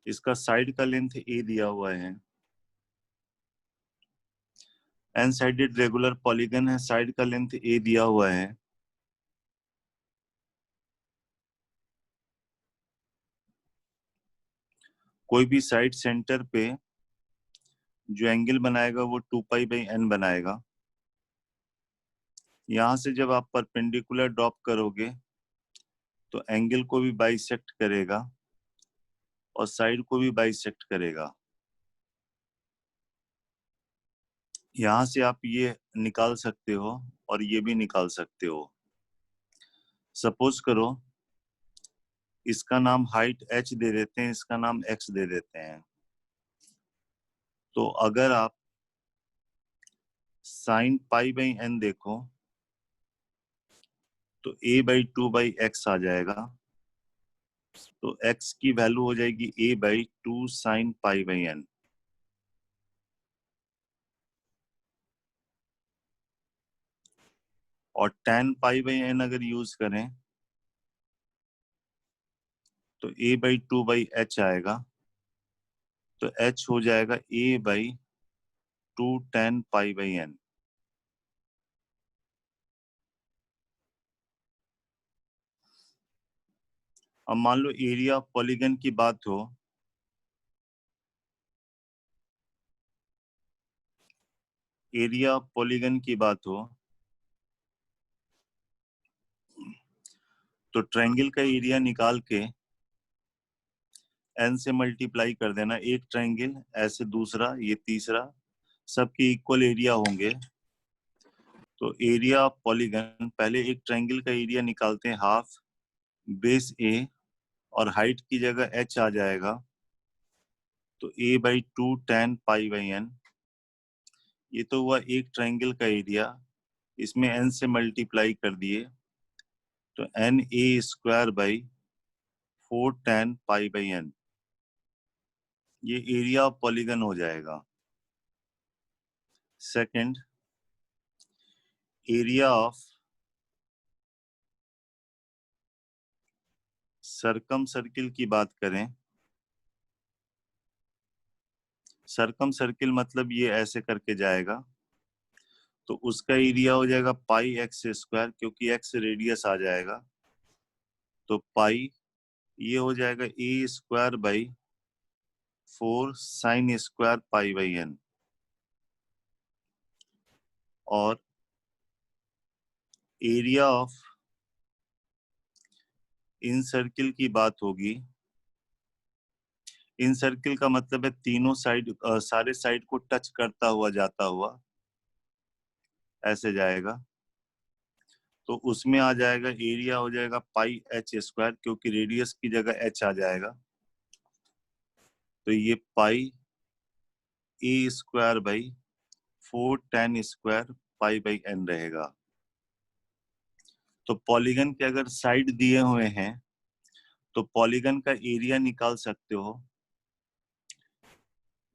इसका साइड का लेंथ ए दिया हुआ है, एन साइडेड रेगुलर पॉलीगन है, साइड का लेंथ ए दिया हुआ है। कोई भी साइड सेंटर पे जो एंगल बनाएगा वो 2π/n बनाएगा। यहां से जब आप परपेंडिकुलर ड्रॉप करोगे तो एंगल को भी बाइसेक्ट करेगा और साइड को भी बाइसेक्ट करेगा। यहां से आप ये निकाल सकते हो और ये भी निकाल सकते हो। सपोज करो इसका नाम हाइट h दे देते हैं, इसका नाम x दे देते हैं। तो अगर आप sin π/n देखो तो a/2/x आ जाएगा। तो x की वैल्यू हो जाएगी a/2 sin π/n। और tan π/n अगर यूज करें तो a/2/h आएगा। तो h हो जाएगा a/2 tan π/n। अब मान लो एरिया पॉलीगन की बात हो, एरिया पॉलीगन की बात हो तो ट्रायंगल का एरिया निकाल के n से मल्टीप्लाई कर देना। एक ट्रायंगल, ऐसे दूसरा, ये तीसरा, सबके इक्वल एरिया होंगे। तो एरिया ऑफ पॉलीगन, पहले एक ट्रायंगल का एरिया निकालते हैं, हाफ बेस ए और हाइट की जगह h आ जाएगा। तो a/2 tan π/n। ये तो हुआ एक ट्रायंगल का एरिया, इसमें n से मल्टीप्लाई कर दिए तो na² / 4 tan π/n। ये एरिया ऑफ पॉलीगन हो जाएगा। सेकंड, एरिया ऑफ सरकम सर्किल की बात करें, सरकम सर्किल मतलब ये ऐसे करके जाएगा तो उसका एरिया हो जाएगा πx², क्योंकि x रेडियस आ जाएगा। तो पाई ये हो जाएगा a² / 4 sin² π/n। और एरिया ऑफ इन सर्किल की बात होगी, इन सर्किल का मतलब है तीनों साइड, सारे साइड को टच करता हुआ जाता हुआ ऐसे जाएगा। तो उसमें आ जाएगा एरिया हो जाएगा πh², क्योंकि रेडियस की जगह h आ जाएगा। तो ये πa² / 4 tan² π/n रहेगा। तो पॉलीगन के अगर साइड दिए हुए हैं तो पॉलीगन का एरिया निकाल सकते हो।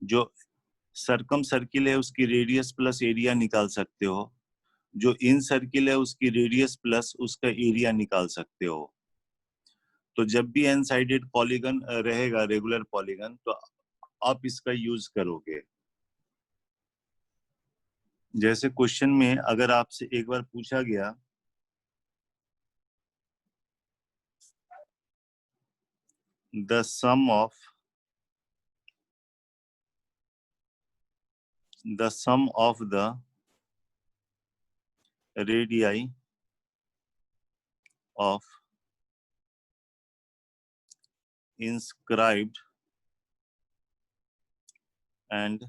जो सरकम सर्किल है उसकी रेडियस प्लस एरिया निकाल सकते हो। जो इन सर्किल है उसकी रेडियस प्लस उसका एरिया निकाल सकते हो। तो जब भी एन साइडेड पॉलीगन रहेगा, रेगुलर पॉलीगन, तो आप इसका यूज करोगे। जैसे क्वेश्चन में अगर आपसे एक बार पूछा गया the sum of the radii of inscribed and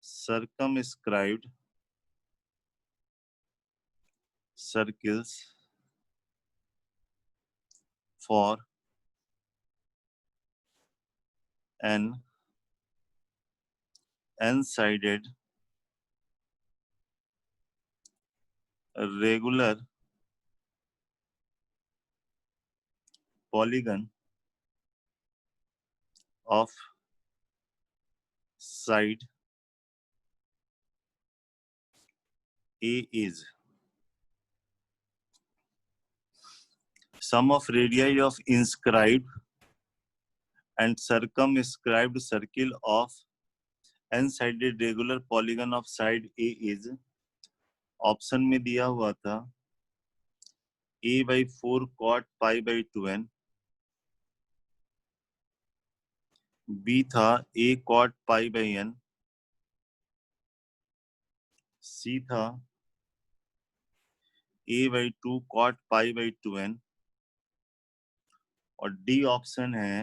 circumscribed circles for an n-sided regular polygon of side A is। sum of radii of inscribed and circumscribed circle of n-sided regular polygon of side A is, option में दिया हुआ था a/4 cot pi/2n, b था a cot pi/n, c था a/2 cot pi/2n और D option है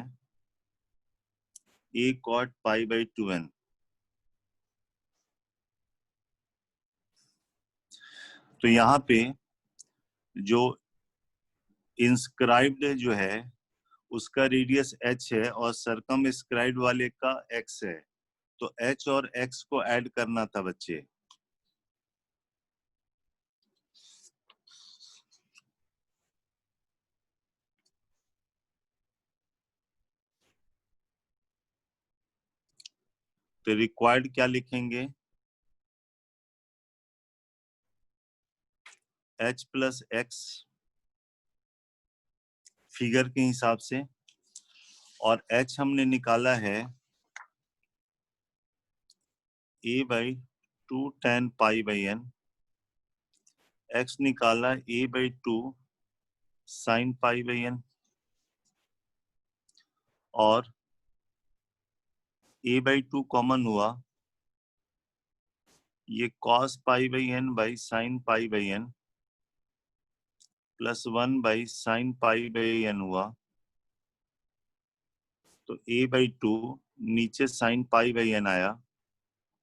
a cot pi/2n। तो यहाँ पे जो इंस्क्राइब्ड जो है उसका रेडियस h है और सर्कमस्क्राइब्ड वाले का x है, तो h और x को ऐड करना था बच्चे। तो रिक्वायर्ड क्या लिखेंगे, h प्लस x फिगर के हिसाब से, और h हमने निकाला है a/2 tan pi/n, x निकाला a/2 sin pi/n और a/2 कॉमन हुआ, ये cos pi/n by sin pi/n plus 1 by sin pi/n हुआ, तो a/2 नीचे sin pi/n आया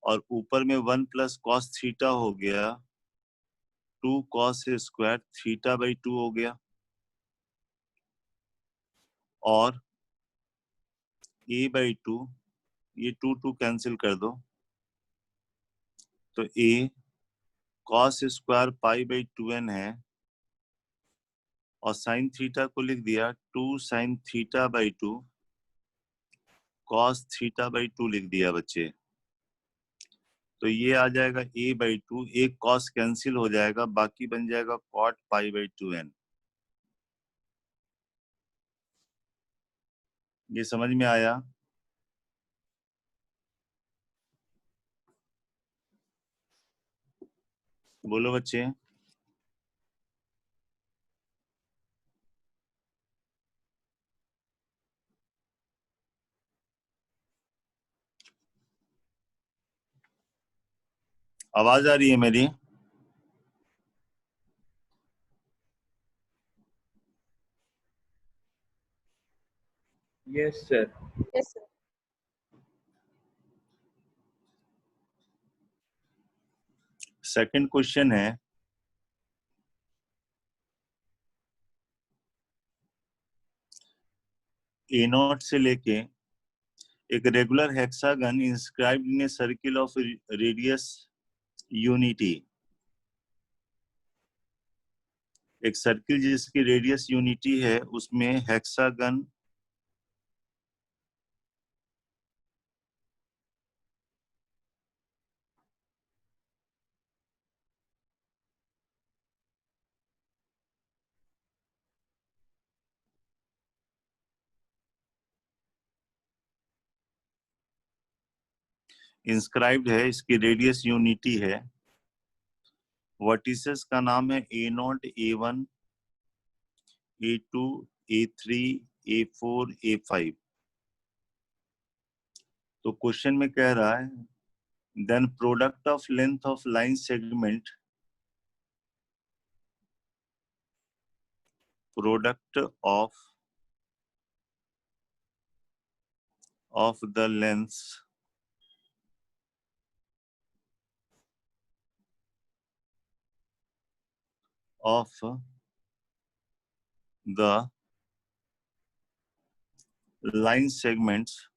और ऊपर में 1 प्लस cos थीटा हो गया, 2 cos स्क्वायर थीटा/2 हो गया, और a/2 ये 2 कैंसिल कर दो, तो a cos स्क्वायर pi/2n है और sin थीटा को लिख दिया 2 sin थीटा/2 cos थीटा/2 लिख दिया बच्चे। तो ये आ जाएगा a/2, एक cos कैंसिल हो जाएगा, बाकी बन जाएगा cot pi/2n। ये समझ में आया? बोलो बच्चे। आवाज आ रही है मेरी? Yes sir. Yes sir. Second question है, A0 से लेके एक regular hexagon inscribed in a circle of radius unity, एक सर्किल जिसकी रेडियस यूनिटी है उसमें हेक्सागन इंस्क्राइब्ड है, इसकी रेडियस यूनिटी है, वर्टिसेस का नाम है A0, A1, A2, A3, A4, A5। तो क्वेश्चन में कह रहा है then product of length of line segment, product of the lengths of the line segments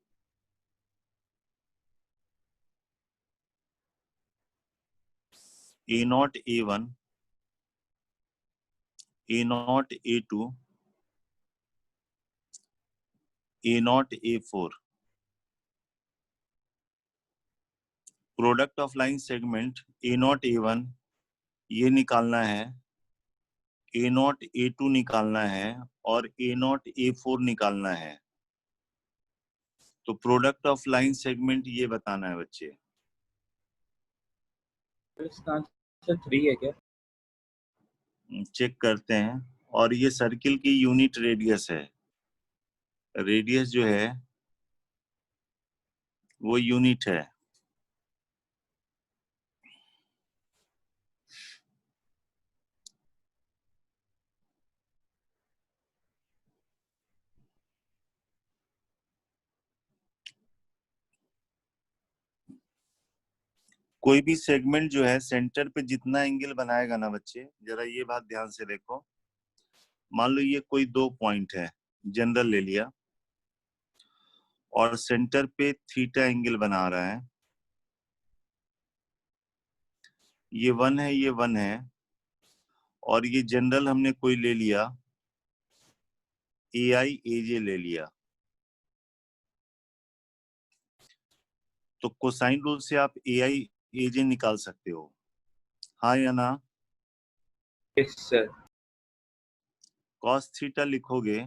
A0, A1, A0, A2, A0, A4। Product of line segment A0, A1 ये निकालना है ए not A2 निकालना है और ए नॉट A4 निकालना है। तो product of line segment ये बताना है बच्चे। इसका आंसर 3 है क्या? चेक करते हैं। और ये सर्किल की यूनिट रेडियस है। रेडियस जो है वो यूनिट है। कोई भी सेगमेंट जो है सेंटर पे जितना एंगल बनाएगा ना बच्चे, जरा ये बात ध्यान से देखो। मान लो ये कोई 2 पॉइंट है, जनरल ले लिया, और सेंटर पे थीटा एंगल बना रहा है। ये 1 है, ये 1 है, और ये जनरल हमने कोई ले लिया, AIAJ ले लिया। तो कोसाइन रूल से आप AIAJ निकाल सकते हो, हाँ या ना? Yes sir. कॉस थीटा लिखोगे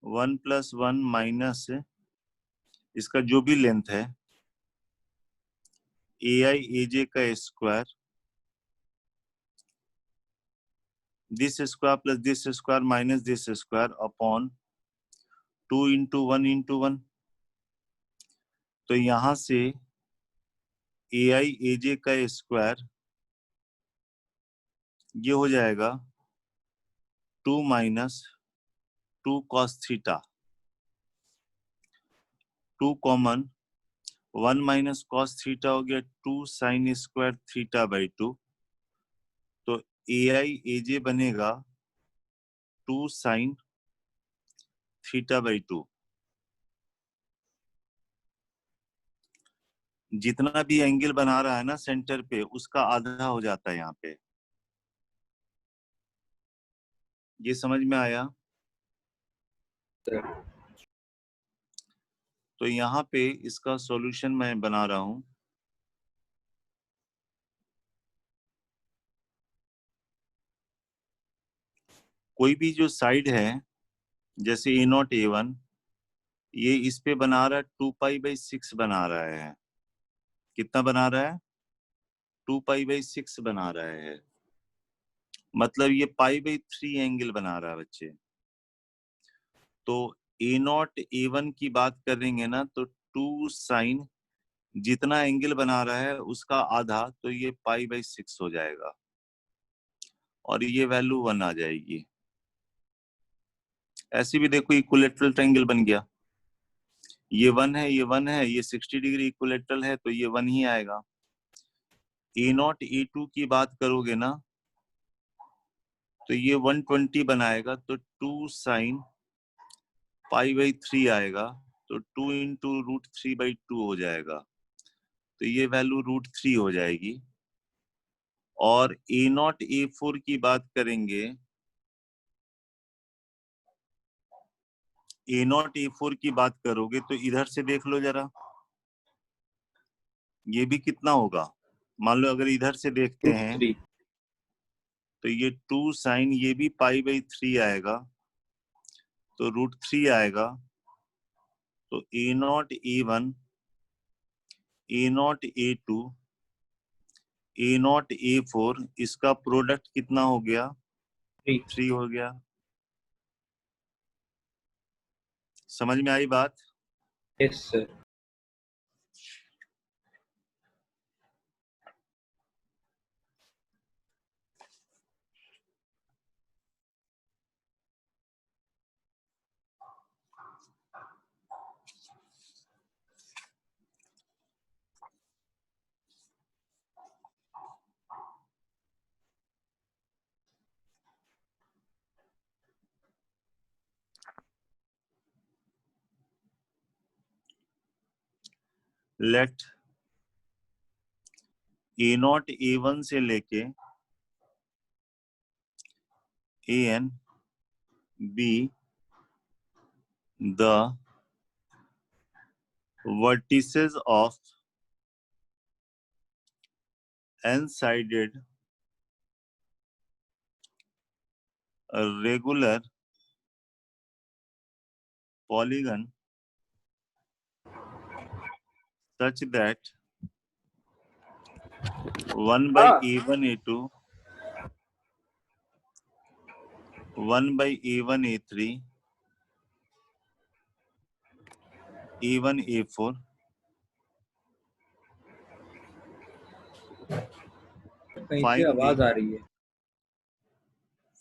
1 + 1 माइनस इसका जो भी लेंथ है AIAJ का square, this square plus this square minus this square upon 2 × 1 × 1। तो यहां से AIAJ का स्क्वायर ये हो जाएगा 2 - 2 cos theta. 2 common, 1 - cos theta हो गया 2 sin स्क्वायर थीटा बाई 2। तो AIAJ बनेगा 2 sin थीटा बाई 2। जितना भी एंगल बना रहा है ना सेंटर पे, उसका आधा हो जाता है यहाँ पे। ये समझ में आया? तो यहाँ पे इसका सॉल्यूशन मैं बना रहा हूं। कोई भी जो साइड है, जैसे A0 A1, ये इस पे बना रहा है 2π/6 बना रहा है। कितना बना रहा है? 2π/6 बना रहा है। मतलब ये π/3 एंगल बना रहा है बच्चे। तो A0 A1 की बात करेंगे ना, तो 2 sin जितना एंगल बना रहा है उसका आधा, तो ये π/6 हो जाएगा, और ये वैल्यू 1 आ जाएगी। ऐसे भी देखो इक्विलेटरल ट्रायंगल बन गया। ये 1 है, ये 1 है, ये 60 डिग्री इक्विलेटरल है, तो ये 1 ही आएगा। A0 A2 की बात करोगे ना, तो ये 120 बनाएगा, तो 2 sin π/3 आएगा, तो 2 × √3/2 हो जाएगा। तो ये वैल्यू √3 हो जाएगी। और A0 A4 की बात करेंगे, A0 A4 की बात करोगे तो इधर से देख लो जरा, ये भी कितना होगा। मान लो अगर इधर से देखते हैं, 3। तो ये 2 sin ये भी π/3 आएगा, तो √3 आएगा। तो A0 A1, A0 A2, A0 A4, इसका प्रोडक्ट कितना हो गया? 3 हो गया। समझ में आई बात? Yes sir. Late A0 A1 से लेके AN be the vertices of n-sided regular polygon such that 1 by A1 A2 1 by A1 A3 A1 A4 कहीं से आवाज आ रही है।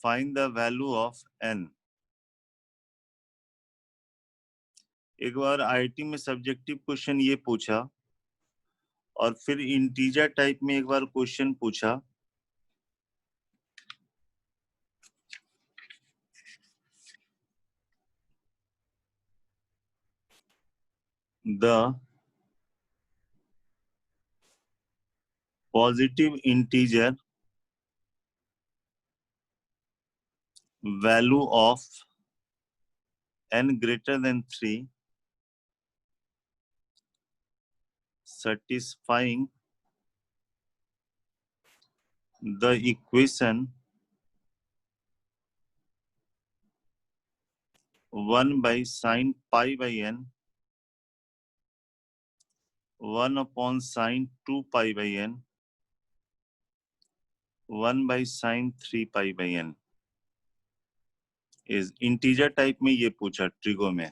find the value of n। एक बार आईटी में सब्जेक्टिव क्वेश्चन ये पूछा और फिर इंटीजर टाइप में एक बार क्वेश्चन पूछा। The positive integer value of n greater than 3 satisfying the equation 1 by sine pi by n 1 upon sine 2 pi by n 1 by sine 3 pi by n is integer type में ये पूछा trigo में।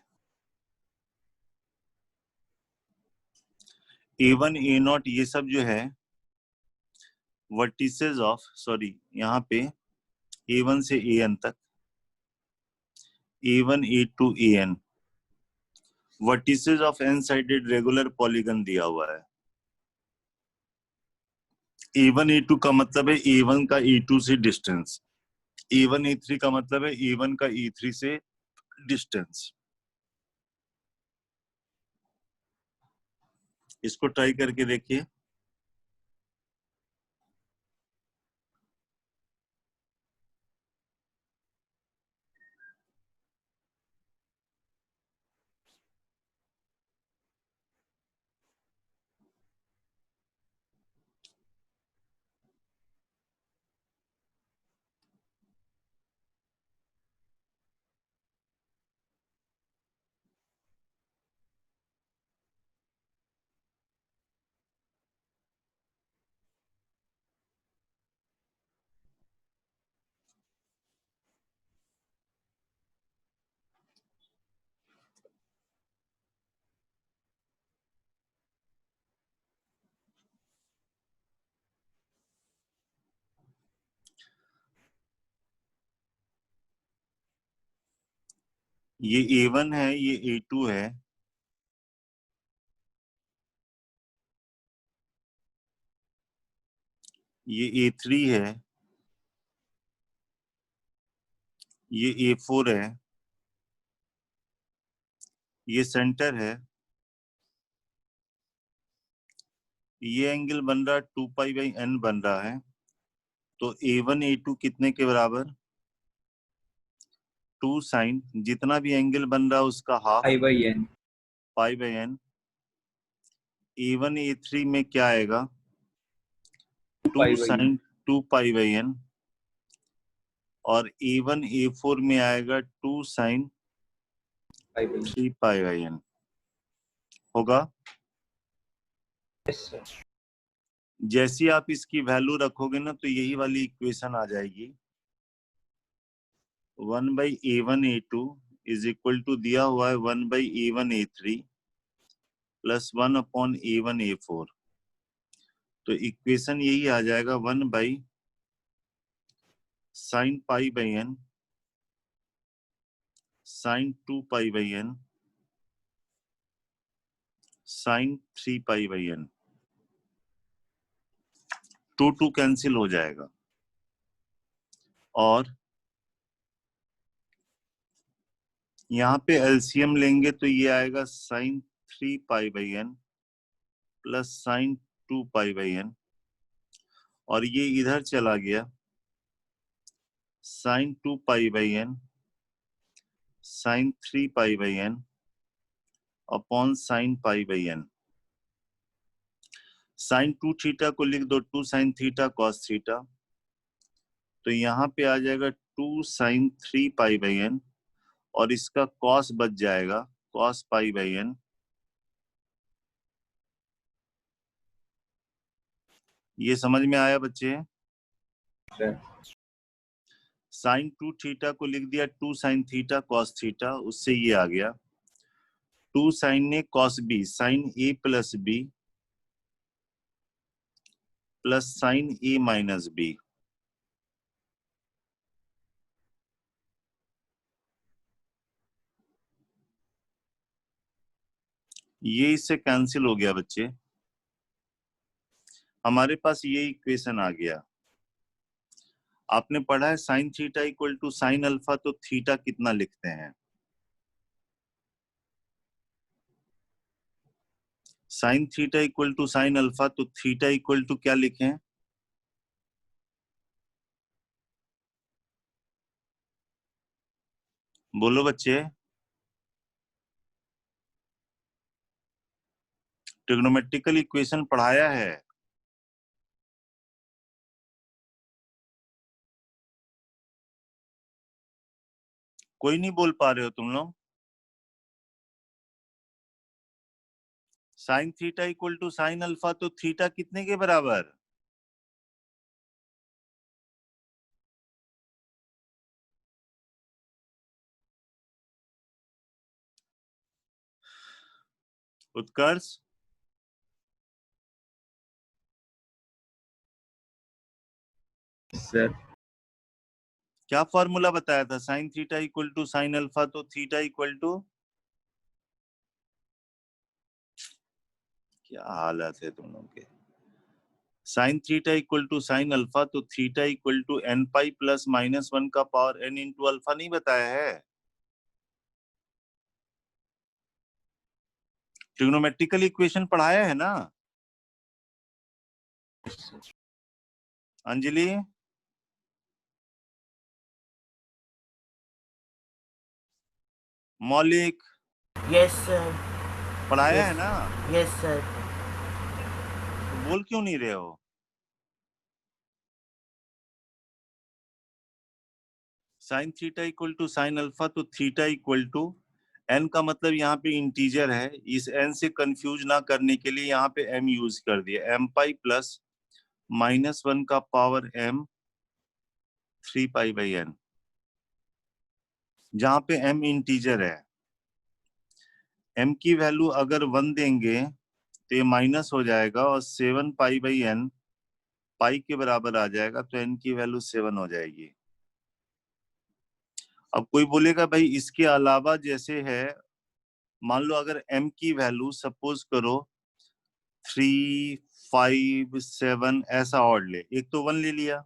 A1 A0 ये सब जो है vertices of यहाँ पे A1 से AN तक A1 A2 AN vertices of n sided regular polygon दिया हुआ है। A1 A2 का मतलब है A1 का A2 से डिस्टेंस, A1 A3 का मतलब है A1 का A3 से डिस्टेंस। इसको ट्राई करके देखिए। ये A1 है, ये A2 है, ये A3 है, ये A4 है, ये सेंटर है। ये एंगल बन रहा 2 पाई बाई n बन रहा है। तो A1 A2 कितने के बराबर? 2 साइन जितना भी एंगल बन रहा है उसका half pi by n। Pi by n। A1 A3 में क्या आएगा? 2 साइन 2 पाई बाई n। और A1 A4 में आएगा 2 साइन 3 पाई बाई n होगा। जैसी आप इसकी वैल्यू रखोगे ना तो यही वाली इक्वेशन आ जाएगी। 1 by A1 A2 is equal to दिया हुआ है 1 by A1 A3 plus 1 upon A1 A4। तो इक्वेशन यही आ जाएगा 1 by sine pi by n sine 2 pi by n sine 3 pi by n। 2 cancel हो जाएगा और यहाँ पे एलसीएम लेंगे तो ये आएगा sine 3 pi by n plus sine 2 pi by n और ये इधर चला गया sine 2 pi by n sine 3 pi by n upon sine pi by n। Sine 2 theta को लिख दो 2 साइन थीटा कॉस थीटा। तो यहाँ पे आ जाएगा two sine 3 pi by n, और इसका कॉस बच जाएगा कॉस पाई बाई n। ये समझ में आया बच्चे? सर साइन 2 थीटा को लिख दिया 2 साइन थीटा कॉस थीटा, उससे ये आ गया 2 साइन ए कॉस बी, साइन ए प्लस बी प्लस साइन ए माइनस बी। ये इससे कैंसिल हो गया बच्चे, हमारे पास ये इक्वेशन आ गया। आपने पढ़ा है sine theta equal to sine alpha, तो थीटा कितना लिखते हैं? Sine theta equal to sine alpha, तो थीटा इक्वल टू क्या लिखें? बोलो बच्चे। ट्रिग्नोमेट्रिकल इक्वेशन पढ़ाया है? कोई नहीं बोल पा रहे हो तुम लोग? Sine theta equal to sine alpha, तो थीटा कितने के बराबर? उत्कर्ष, सर क्या फॉर्मूला बताया था? Sine theta equal to sine alpha, तो थीटा इक्वल टू, क्या हालत है तुम लोग के? Sine theta equal to sine alpha, तो theta equal to n pi plus minus 1 का पावर n इंटू अल्फा, नहीं बताया है? ट्रिग्नोमेट्रिकल इक्वेशन पढ़ाया है ना अंजलि? मौलिक यस सर। पढ़ाया है यस ना? Yes sir. तो बोल क्यों नहीं रहे हो? Sine theta equal to sine alpha, तो थीटा इक्वल टू एन का मतलब यहाँ पे इंटीजर है, इस एन से कंफ्यूज ना करने के लिए यहाँ पे एम यूज कर दिया, एम पाई प्लस माइनस 1 का power m 3 pi by n, जहां पे m इंटीजर है। m की वैल्यू अगर 1 देंगे तो ये माइनस हो जाएगा, और 7 पाई बाई n पाई के बराबर आ जाएगा, तो n की वैल्यू 7 हो जाएगी। अब कोई बोलेगा भाई इसके अलावा जैसे है, मान लो अगर m की वैल्यू सपोज करो 3, 5, 7 ऐसा ऑड ले, एक तो 1 ले लिया,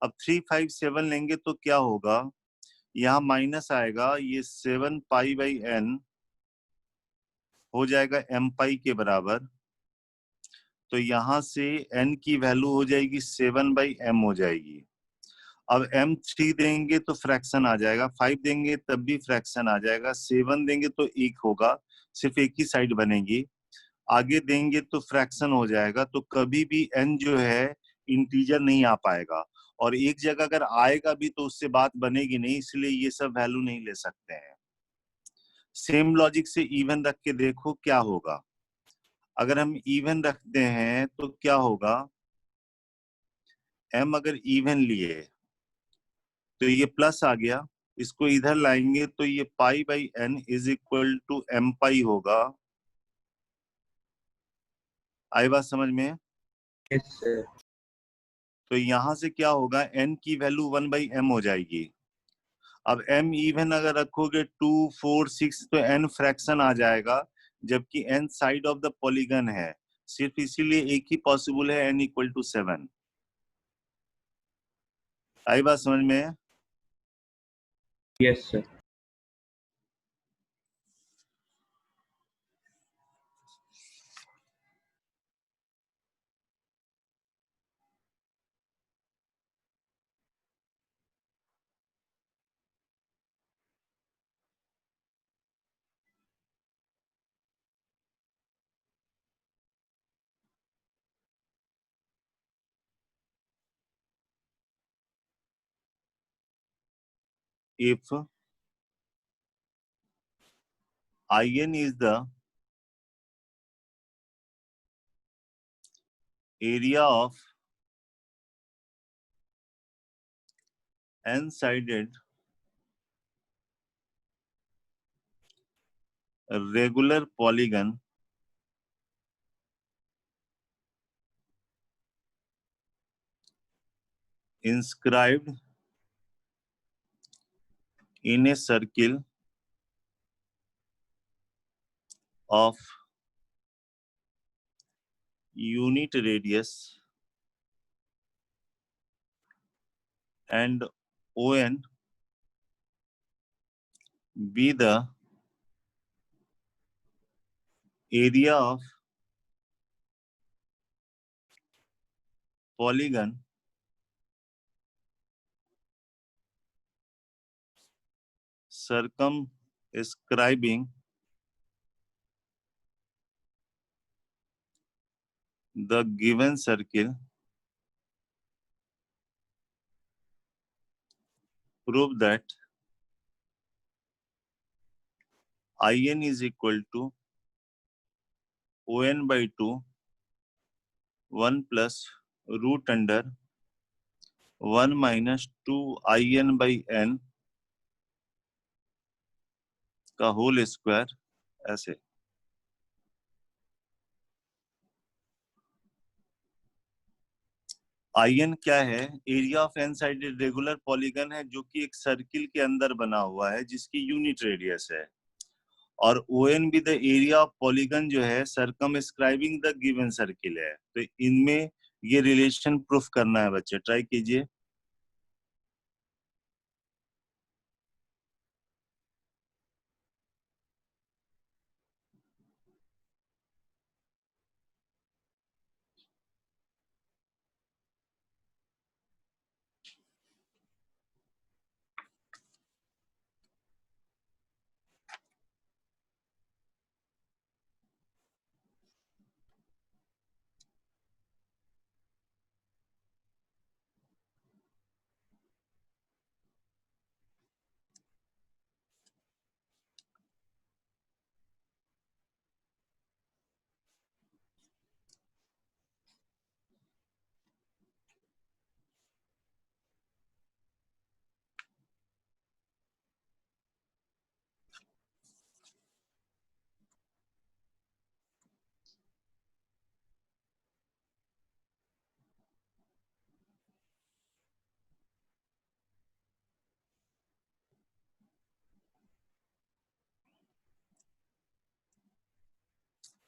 अब 3, 5, 7 लेंगे तो क्या होगा, यहाँ माइनस आएगा, ये 7 पाई बाई n हो जाएगा m पाई के बराबर, तो यहां से n की वैल्यू हो जाएगी 7/m हो जाएगी। अब m 3 देंगे तो फ्रैक्शन आ जाएगा, 5 देंगे तब भी फ्रैक्शन आ जाएगा, 7 देंगे तो एक होगा, सिर्फ एक ही साइड बनेगी, आगे देंगे तो फ्रैक्शन हो जाएगा, तो कभी भी n जो है इंटीजर नहीं आ पाएगा, और एक जगह अगर आएगा भी तो उससे बात बनेगी नहीं, इसलिए ये सब वैल्यू नहीं ले सकते हैं। सेम लॉजिक से इवन रख के देखो क्या होगा। अगर हम इवन रखते हैं तो क्या होगा, m अगर इवन लिए तो ये प्लस आ गया, इसको इधर लाएंगे तो ये pi by n is equal to m pi होगा। आई बात समझ में? Yes sir. तो यहां से क्या होगा, n की वैल्यू 1/m हो जाएगी। अब m इवन अगर रखोगे 2, 4, 6 तो n फ्रैक्शन आ जाएगा, जबकि n side of the polygon है, सिर्फ इसीलिए एक ही पॉसिबल है, n इक्वल टू 7। आई बात समझ में? Yes sir. if In is the area of n-sided regular polygon inscribed in a circle of unit radius and ON be the area of polygon circumscribing the given circle, prove that In is equal to ON by 2 1 plus root under 1 minus 2 In by n का whole square ऐसे। In क्या है? Area of n sided regular polygon है जो कि एक circle के अंदर बना हुआ है जिसकी यूनिट रेडियस है, और ON भी द एरिया ऑफ पॉलीगन जो है सर्कमस्क्राइबिंग द गिवन सर्किल है। तो इनमें ये रिलेशन प्रूफ करना है बच्चे, ट्राई कीजिए।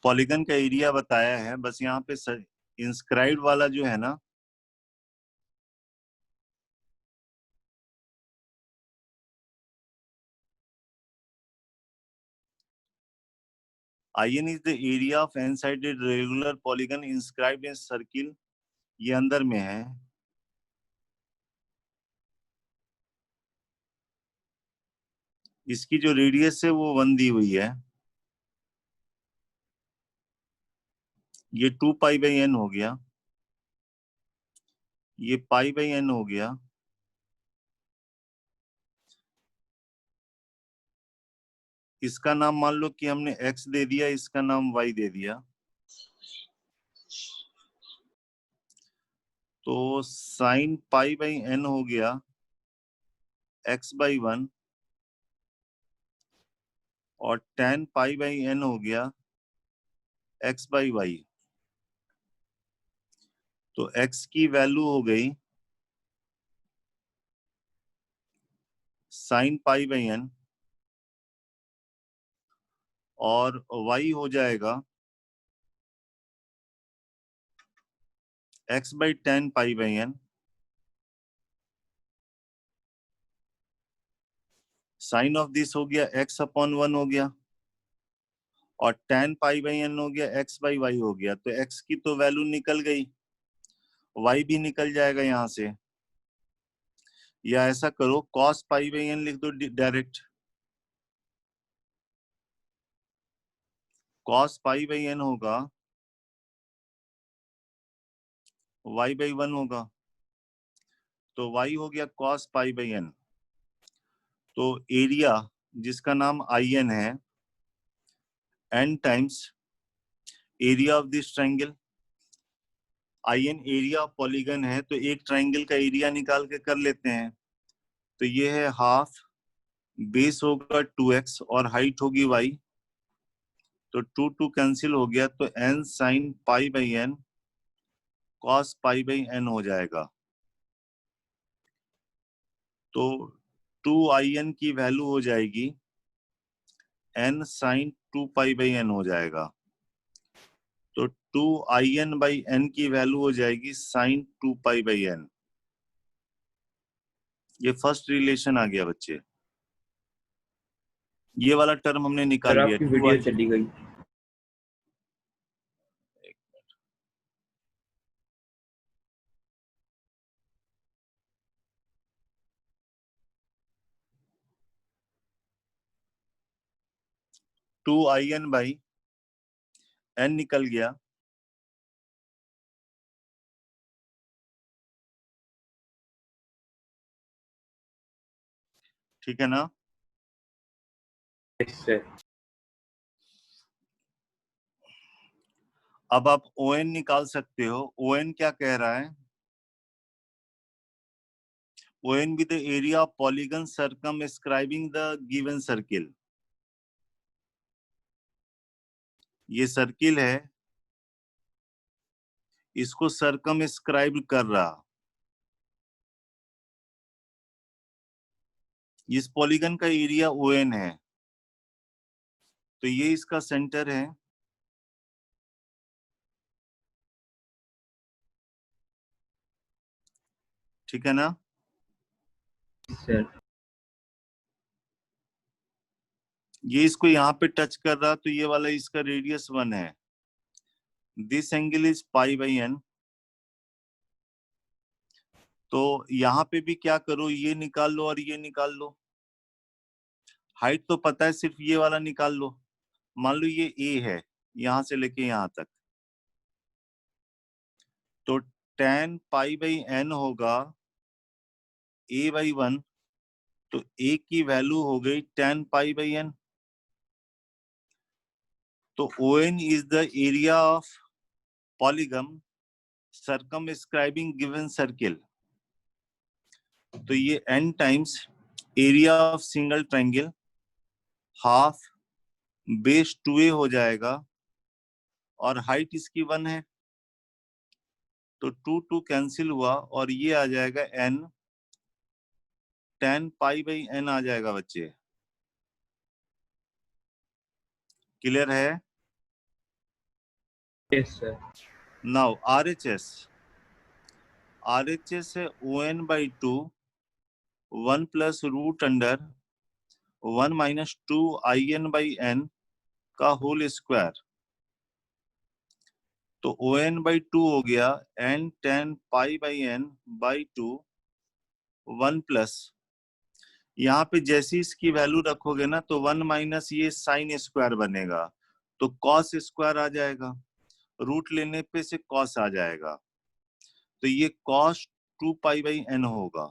पॉलीगन का एरिया बताया है, बस यहाँ पे इंस्क्राइब्ड वाला जो है ना, In is the area of n-sided regular polygon inscribed in circle, ये अंदर में है। इसकी जो रेडियस है वो 1 दी हुई है। ये 2 पाई बाई n हो गया, ये पाई बाई n हो गया। इसका नाम मान लो कि हमने x दे दिया, इसका नाम y दे दिया, तो साइन पाई बाई n हो गया x बाई 1 और tan पाई बाई n हो गया x बाई y। तो x की वैल्यू हो गई साइन पाई बाई n और y हो जाएगा x by tan pi by n। Sine of this हो गया x अपॉन 1 हो गया और tan पाई बाई n हो गया x बाई y हो गया। तो x की तो वैल्यू निकल गई, y भी निकल जाएगा यहां से। या ऐसा करो cos पाई बाई n लिख दो direct, cos pi by n होगा y बाई 1 होगा, तो y हो गया cos पाई बाई n। तो एरिया जिसका नाम IN है, n times area of this triangle. IN area of polygon है, तो एक ट्रायंगल का एरिया निकाल के कर लेते हैं। तो ये है हाफ, बेस होगा 2x और हाइट होगी y, तो 2 कैंसिल हो गया, तो n sin pi by n cos pi by n हो जाएगा। तो 2in की वैल्यू हो जाएगी n sin 2 pi by n हो जाएगा। तो 2in बाई n की वैल्यू हो जाएगी sin 2 पाई बाई n। ये फर्स्ट रिलेशन आ गया बच्चे, ये वाला टर्म हमने निकाल सर लिया। आपकी वीडियो चली गई। टू IN बाई n निकल गया, ठीक है ना। Yes sir. अब आप ON निकाल सकते हो। ON क्या कह रहा है? ON be the area of polygon circumscribing the given circle। ये सर्किल है, इसको सर्कमस्क्राइब कर रहा। इस पॉलीगन का एरिया ON है, तो ये इसका सेंटर है। ठीक है ना। सर ये इसको यहाँ पे टच कर रहा, तो ये वाला इसका रेडियस 1 है। This angle is pi by n। तो यहाँ पे भी क्या करो, ये निकाल लो और ये निकाल लो। हाइट तो पता है, सिर्फ ये वाला निकाल लो। मान लो ये A है, यहां से लेके यहां तक, तो tan पाई बाई n होगा A बाई 1, तो A की वैल्यू हो गई tan पाई बाई n। तो ON is the area of polygon circumscribing given circle। तो ये n times area of single triangle, half base 2a हो जाएगा, और हाइट इसकी 1 है, तो 2 कैंसिल हुआ और ये आ जाएगा n tan pi by n आ जाएगा बच्चे। क्लियर है? Yes sir. नाउ RHS है ON by 2 1 plus root under 1 minus 2 IN by n का होल स्क्वायर। तो ON बाई 2 हो गया n tan pi by n by 2 1 plus, यहाँ पे जैसी इसकी वैल्यू रखोगे ना, तो 1 माइनस ये साइन स्क्वायर बनेगा, तो कॉस स्क्वायर आ जाएगा। रूट लेने पे से कॉस आ जाएगा, तो ये कॉस 2 पाई बाई n होगा।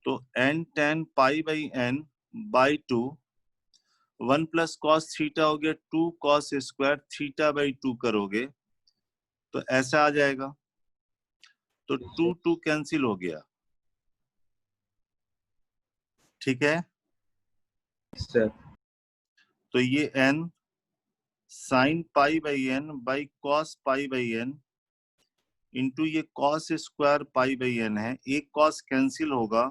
तो n tan pi by n by 2 1 plus cos theta हो गया 2 कॉस स्क्वायर थीटा बाई 2 करोगे तो ऐसा आ जाएगा। तो 2 कैंसिल हो गया, ठीक है। सर तो ये n sine pi by n by cos pi by n into ये cos square pi by n है, एक कॉस कैंसिल होगा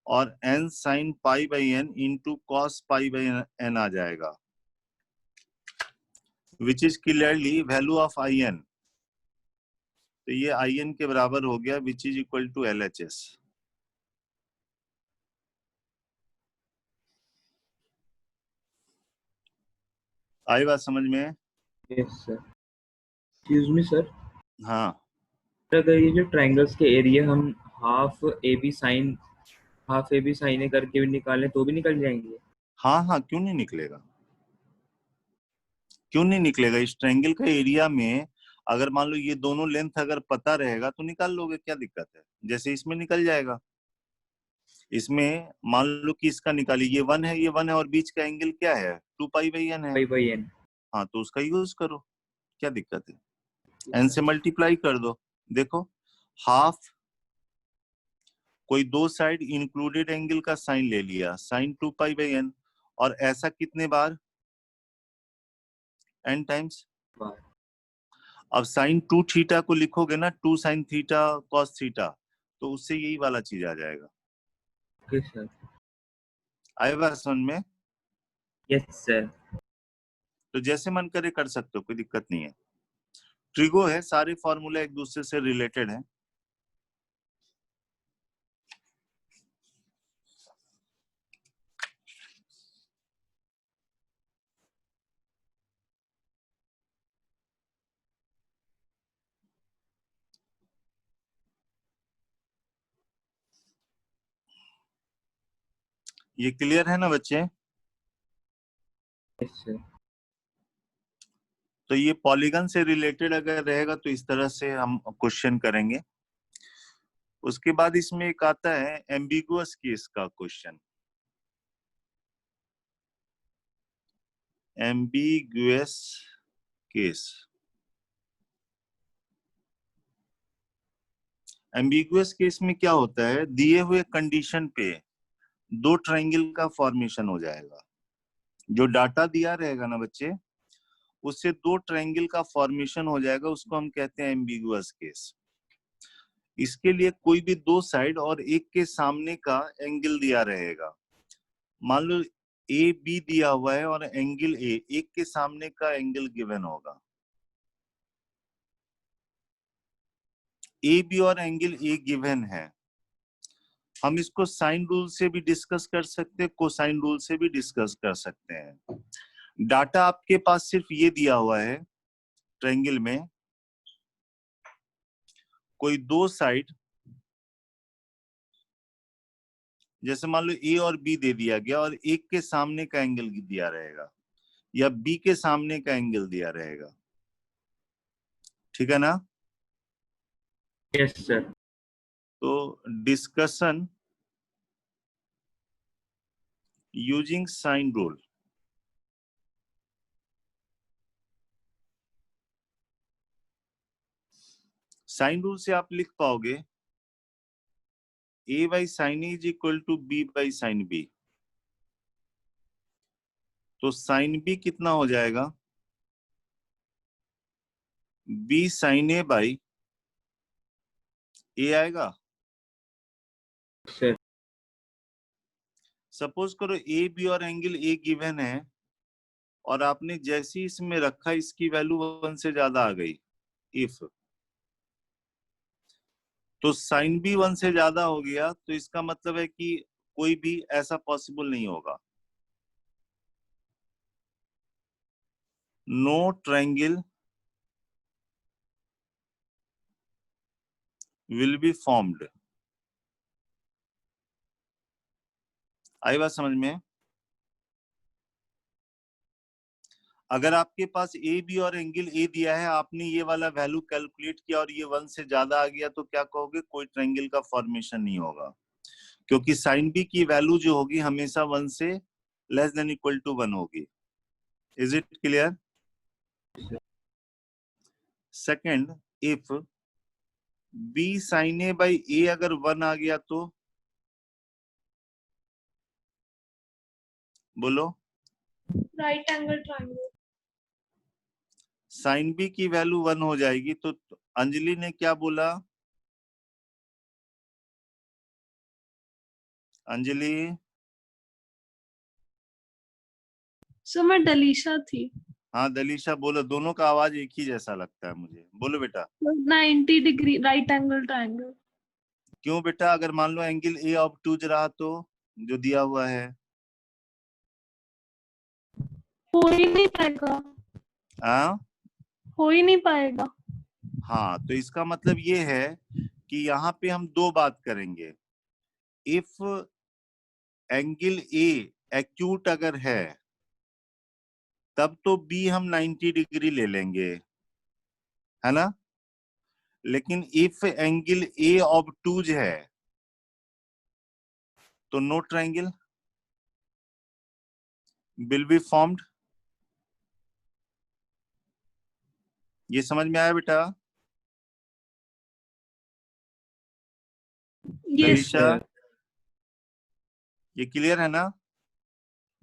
और n sine pi by n into cos pi by n आ जाएगा, which is clearly value of IN। तो ये IN के बराबर हो गया, which is equal to LHS। आई बात समझ में? Yes sir. Excuse me sir, हाँ अगर ये जो ट्रायंगल्स के एरिया हम हाफ ए बी साइन ए करके भी निकालें तो भी निकल जाएंगे? हाँ हाँ, क्यों नहीं निकलेगा, क्यों नहीं निकलेगा। इस ट्रायंगल का एरिया में अगर मान लो ये दोनों लेंथ अगर पता रहेगा तो निकाल लोगे, क्या दिक्कत है, जैसे इसमें निकल जाएगा। इसमें मान लो कि इसका निकालिए, ये 1 है, ये 1 है, और बीच का एंगल क्या है, 2π/n है। Pi by n. हाँ, तो उसका यूज करो, क्या दिक्कत है, n से मल्टीप्लाई कर दो। देखो, हाफ, कोई दो साइड इंक्लूडेड एंगल का साइन ले लिया, साइन 2π/n, और ऐसा कितने बार, n टाइम्स। अब साइन 2θ को लिखोगे ना, 2 sin थीटा cos थीटा, तो उससे यही वाला चीज आ जाएगा। Okay sir. आएगा समझ में? Yes sir. तो जैसे मन करे कर सकते हो, कोई दिक्कत नहीं है। ट्रिगो है, सारे फॉर्मूले एक दूसरे से रिलेटेड हैं। ये क्लियर है ना बच्चे? Yes sir. तो ये पॉलीगन से रिलेटेड अगर रहेगा तो इस तरह से हम क्वेश्चन करेंगे। उसके बाद इसमें एक आता है एम्बिगुअस केस का question. Ambiguous case, ambiguous case में क्या होता है, दिए हुए कंडीशन पे दो ट्रायंगल का फॉर्मेशन हो जाएगा। जो डाटा दिया रहेगा ना बच्चे, उससे दो ट्रायंगल का फॉर्मेशन हो जाएगा, उसको हम कहते हैं एम्बिगुअस केस। इसके लिए कोई भी दो साइड और एक के सामने का एंगल दिया रहेगा। मान लो ए बी दिया हुआ है और एंगल ए, एक के सामने का एंगल गिवन होगा। ए बी और एंगल ए गिवन है। हम इसको साइन रूल से भी डिस्कस कर सकते हैं, कोसाइन रूल से भी डिस्कस कर सकते हैं। डाटा आपके पास सिर्फ ये दिया हुआ है, ट्रायंगल में कोई दो साइड, जैसे मान लो ए और बी दे दिया गया, और एक के सामने का एंगल दिया रहेगा या बी के सामने का एंगल दिया रहेगा। ठीक है ना? Yes sir. तो discussion using sine rule. Sine rule से आप लिख पाओगे a by sin a is equal to b by sin b। तो sin b कितना हो जाएगा, b sin a by a आएगा। सर। सपोज करो ए बी और एंगल ए गिवन है, और आपने जैसी इसमें रखा इसकी वैल्यू 1 से ज्यादा आ गई, इफ तो साइन बी 1 से ज्यादा हो गया, तो इसका मतलब है कि कोई भी ऐसा पॉसिबल नहीं होगा। No triangle will be formed. आई बात समझ में? अगर आपके पास ए बी और एंगल ए दिया है, आपने ये वाला वैल्यू कैलकुलेट किया और ये 1 से ज्यादा आ गया, तो क्या कहोगे, कोई ट्रायंगल का फॉर्मेशन नहीं होगा, क्योंकि साइन बी की वैल्यू जो होगी हमेशा 1 से लेस देन इक्वल टू 1 होगी। Is it clear? Second, if B sine A by A अगर 1 आ गया तो बोलो, right angle triangle. Sine B की वैल्यू 1 हो जाएगी। तो अंजलि ने क्या बोला? अंजलि, सर मैं डलीशा थी। हाँ दलीशा बोलो, दोनों का आवाज एक ही जैसा लगता है मुझे, बोलो बेटा। 90 डिग्री राइट एंगल ट्रायंगल। क्यों बेटा? अगर मान लो एंगल ए ऑब्टूज रहा तो, जो दिया हुआ है, हो ही नहीं पाएगा। हाँ हो ही नहीं पाएगा। हाँ, तो इसका मतलब ये है कि यहाँ पे हम दो बात करेंगे। इफ एंगल ए एक्यूट अगर है, तब तो बी हम 90 डिग्री ले लेंगे, है ना? लेकिन इफ एंगल ए ऑब्टूज है, तो no triangle will be formed. ये समझ में आया बेटा? यस दलीशा, ये क्लियर है ना?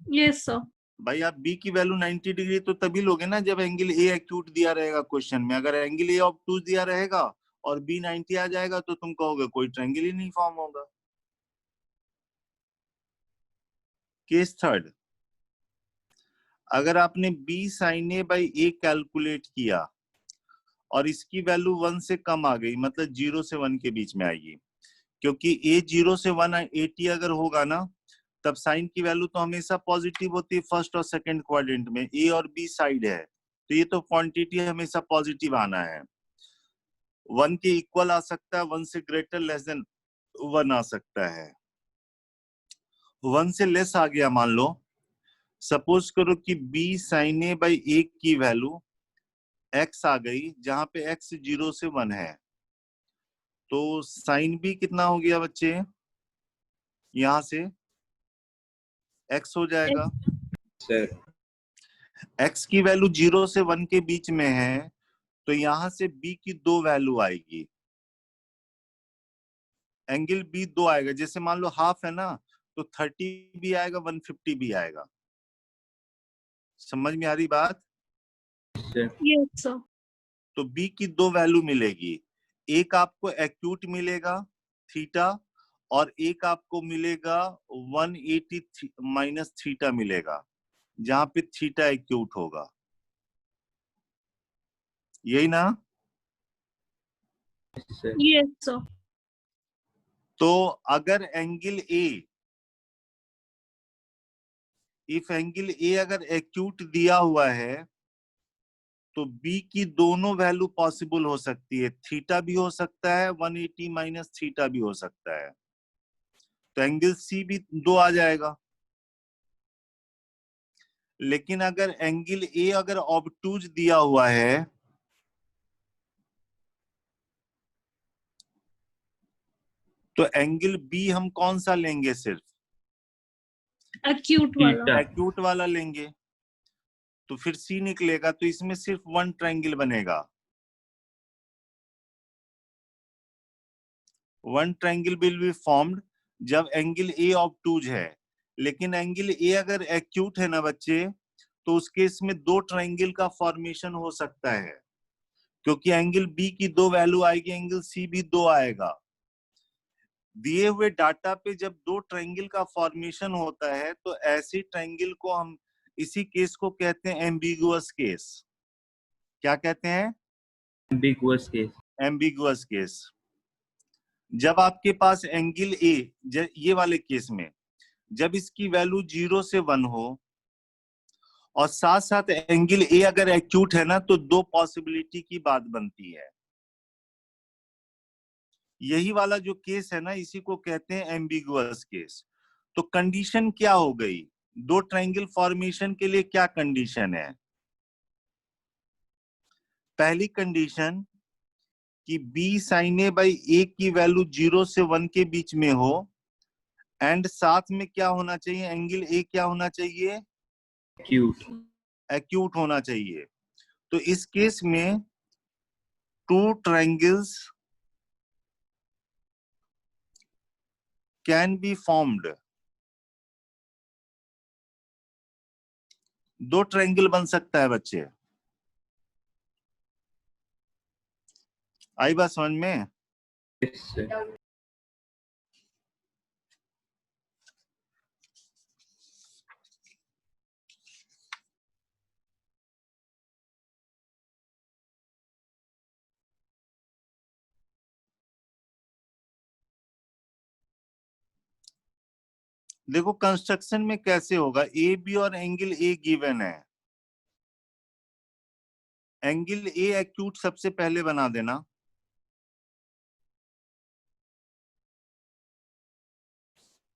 Yes sir. भाई आप बी की वैल्यू 90 डिग्री तो तभी लोगे ना जब एंगल ए एक्यूट दिया रहेगा क्वेश्चन में। अगर एंगल ए ऑब्टूज दिया रहेगा और बी 90 आ जाएगा तो तुम कहोगे कोई ट्रायंगल ही नहीं फॉर्म होगा। केस थर्ड, अगर आपने b sine A by a calculate किया और इसकी वैल्यू 1 से कम आ गई, मतलब 0 से 1 के बीच में आएगी, क्योंकि ए 0 से 180 अगर होगा ना तब साइन की वैल्यू तो हमेशा पॉजिटिव होती है फर्स्ट और सेकंड क्वाड्रेंट में। ए और बी साइड है तो ये तो क्वांटिटी हमेशा पॉजिटिव आना है। 1 के इक्वल आ सकता है, 1 से ग्रेटर लेस देन 1 आ सकता है। 1 से लेस आ गया, मान लो सपोज करो कि बी साइन ए बाई ए की वैल्यू x आ गई, जहां पे x 0 से 1 है, तो साइन बी कितना हो गया बच्चे? यहां से x हो जाएगा। सर x की वैल्यू 0 से 1 के बीच में है तो यहां से b की 2 वैल्यू आएगी। एंगल b 2 आएगा, जैसे मान लो हाफ है ना तो 30 भी आएगा, 150 भी आएगा। समझ में आ रही बात? Yes sir. तो b की 2 वैल्यू मिलेगी, एक आपको एक्यूट मिलेगा थीटा और एक आपको मिलेगा 180 माइनस थीटा मिलेगा, जहां पे थीटा एक्यूट होगा। यही ना? Yes sir. तो अगर angle A, if angle A अगर एक्यूट दिया हुआ है तो बी की दोनों वैल्यू पॉसिबल हो सकती है, थीटा भी हो सकता है, 180 माइनस थीटा भी हो सकता है, तो एंगल सी भी 2 आ जाएगा। लेकिन अगर एंगल ए अगर ऑब्टूज दिया हुआ है तो एंगल बी हम कौन सा लेंगे? सिर्फ एक्यूट वाला। एक्यूट वाला लेंगे, तो फिर सी निकलेगा, तो इसमें सिर्फ 1 ट्रायंगल बनेगा। 1 ट्रायंगल विल बी फॉर्म्ड जब एंगल ए ऑब्टूज है। लेकिन एंगल ए अगर एक्यूट है ना बच्चे, तो उस केस में 2 ट्रायंगल का फॉर्मेशन हो सकता है, क्योंकि एंगल बी की 2 वैल्यू आएगी, एंगल सी भी 2 आएगा। दिए हुए डाटा पे जब 2 ट्रायंगल का फॉर्मेशन होता है तो ऐसी ट्रायंगल को हम, इसी केस को कहते हैं एम्बिगुअस केस। क्या कहते हैं? Ambiguous case. Ambiguous case. जब आपके पास एंगल ए, ये वाले केस में जब इसकी वैल्यू 0 से 1 हो और साथ साथ एंगल ए अगर एक्यूट है ना, तो 2 पॉसिबिलिटी की बात बनती है। यही वाला जो केस है ना, इसी को कहते हैं एम्बिगुअस केस। तो कंडीशन क्या हो गई? 2 ट्रायंगल फॉर्मेशन के लिए क्या कंडीशन है? पहली कंडीशन कि बी साइन ए बाई ए की वैल्यू 0 से 1 के बीच में हो, एंड साथ में क्या होना चाहिए? एंगल ए क्या होना चाहिए? एक्यूट। एक्यूट होना चाहिए। तो इस केस में 2 triangles can be formed। 2 triangle बन सकता है बच्चे। आई बात समझ में? Yes sir. देखो कंस्ट्रक्शन में कैसे होगा, ए बी और एंगल ए गिवन है। एंगल ए एक्यूट सबसे पहले बना देना,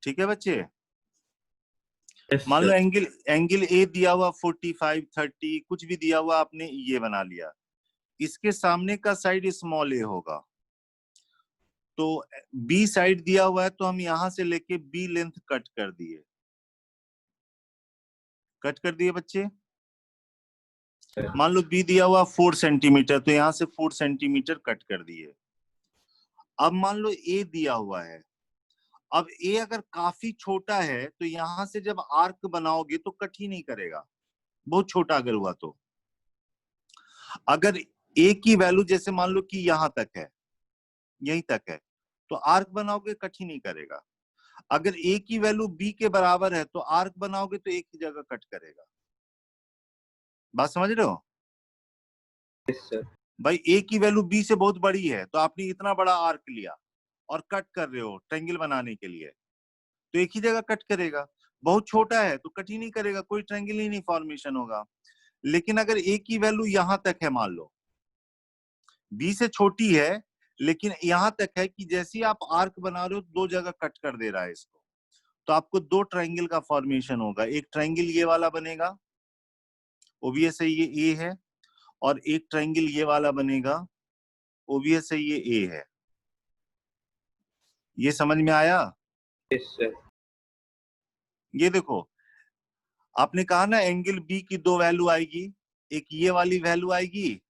ठीक है बच्चे? यस मान लो सर। एंगल ए दिया हुआ 45, 30 कुछ भी दिया हुआ, आपने ये बना लिया। इसके सामने का साइड स्मॉल ए होगा, तो बी साइड दिया हुआ है तो हम यहां से लेके बी लेंथ कट कर दिए, बच्चे। मान लो बी दिया हुआ 4 सेंटीमीटर, तो यहां से 4 सेंटीमीटर कट कर दिए। अब मान लो ए दिया हुआ है, अब ए अगर काफी छोटा है तो यहां से जब आर्क बनाओगे तो कट ही नहीं करेगा, बहुत छोटा अगर हुआ तो। अगर ए की वैल्यू जैसे मान लो कि यहां तक है, यहीं तक है, तो आर्क बनाओगे कट ही नहीं करेगा। अगर ए की वैल्यू बी के बराबर है तो आर्क बनाओगे तो एक ही जगह कट करेगा। बात समझ रहे हो? Yes sir. भाई ए की वैल्यू बी से बहुत बड़ी है तो आपने इतना बड़ा आर्क लिया और कट कर रहे हो ट्रायंगल बनाने के लिए, तो एक ही जगह कट करेगा। बहुत छोटा है तो कट ही नहीं करेगा, कोई ट्रायंगल ही नहीं फॉर्मेशन होगा। लेकिन अगर ए की वैल्यू यहां तक है, मान लो बी से छोटी है लेकिन यहां तक है कि जैसे ही आप आर्क बना रहे हो दो जगह कट कर दे रहा है इसको, तो आपको दो ट्रायंगल का फॉर्मेशन होगा। एक ट्रायंगल ये वाला बनेगा, ओबीएस है ये ए है, और एक ट्रायंगल ये वाला बनेगा, ओबीएस है ये ए है। ये समझ में आया? Yes sir. ये देखो, आपने कहा ना एंगल बी की दो वैल्यू आएगी, एक ये वाली वैल्यू आएगी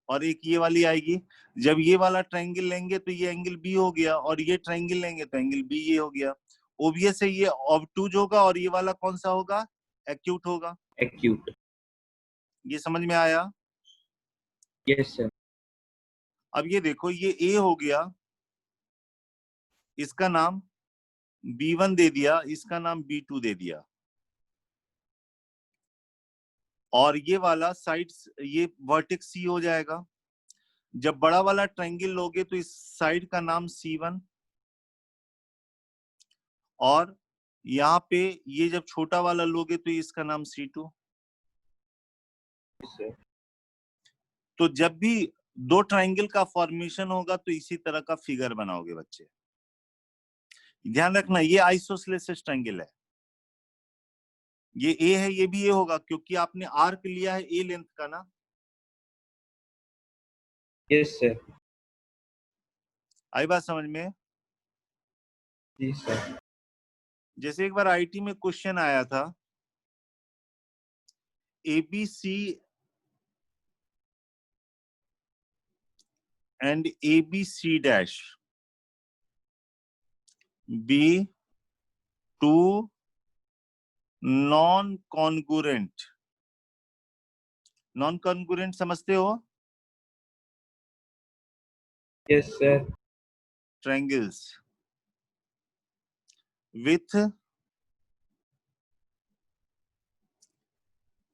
और एक ये वाली आएगी। जब ये वाला ट्रायंगल लेंगे तो ये एंगल बी हो गया, और ये ट्रायंगल लेंगे तो एंगल बी ये हो गया। ओबीएस है ये ऑब्टूज होगा और ये वाला कौन सा होगा? एक्यूट होगा। एक्यूट। ये समझ में आया? Yes sir. अब ये देखो, ये ए हो गया, इसका नाम B1 दे दिया, इसका नाम B2 दे दिया, और ये वाला साइड ये वर्टेक्स सी हो जाएगा। जब बड़ा वाला ट्रायंगल लोगे तो इस साइड का नाम C1, और यहाँ पे ये जब छोटा वाला लोगे तो इसका नाम C2। Yes sir. तो जब भी दो ट्रायंगल का फॉर्मेशन होगा तो इसी तरह का फिगर बनाओगे बच्चे। ध्यान रखना ये आइसोसेलेस ट्रायंगल है, ये ए है ये भी ए होगा क्योंकि आपने आर्क लिया है ए लेंथ का ना। Yes sir. आई बात समझ में? जी सर। जैसे एक बार आईटी में क्वेश्चन आया था, ABC and ABC dash be two non-congruent, non-congruent समझते हो? Yes sir. triangles with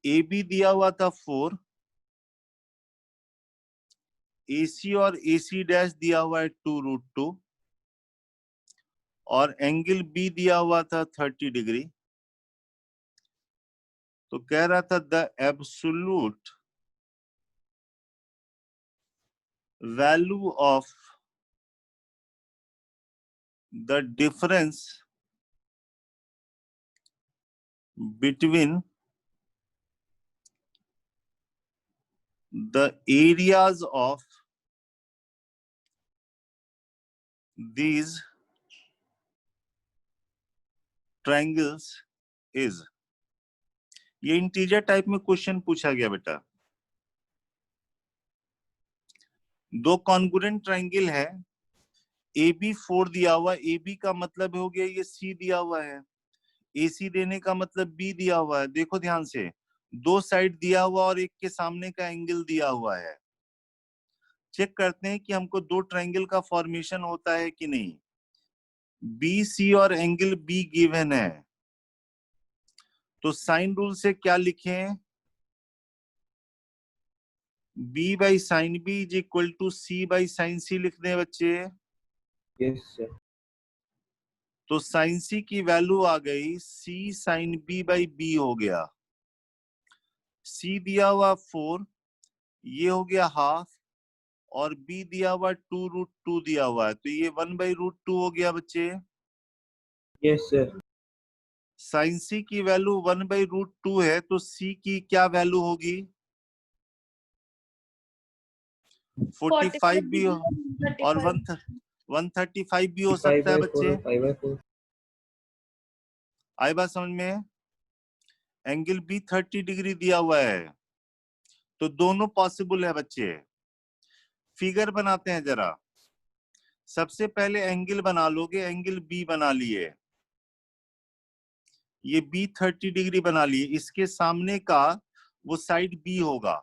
AB दिया हुआ था 4, AC और AC डैश दिया हुआ है 2√2, और एंगल B दिया हुआ था 30 डिग्री। तो कह रहा था the absolute value of the difference between the areas of these triangles is। ये इंटीजर टाइप में क्वेश्चन पूछा गया बेटा। दो कॉन्ग्रुएंट ट्रायंगल है, AB 4 दिया हुआ, AB का मतलब हो गया ये C दिया हुआ है, AC देने का मतलब B दिया हुआ है। देखो ध्यान से, दो साइड दिया हुआ और एक के सामने का एंगल दिया हुआ है। चेक करते हैं कि हमको दो ट्रायंगल का फॉर्मेशन होता है कि नहीं। BC और एंगल B गिवन है, तो साइन रूल से क्या लिखें? B by sine B is equal to C by sine C लिख दें बच्चे। Yes sir. तो साइन C की वैल्यू आ गई C sine B by B हो गया। C दिया हुआ 4, ये हो गया हाफ, और B दिया हुआ 2√2 दिया हुआ है, तो ये 1/√2 हो गया बच्चे। Yes sir. साइन C की वैल्यू 1/√2 है, तो C की क्या वैल्यू होगी? 45 भी हो और 135 भी हो सकता है बच्चे। 5/4 आई बात समझ में? एंगल बी 30 डिग्री दिया हुआ है, तो दोनों पॉसिबल है बच्चे। फिगर बनाते हैं जरा। सबसे पहले एंगल बना लोगे, एंगल बी बना लिए, ये बी 30 डिग्री बना लिए। इसके सामने का वो साइड बी होगा।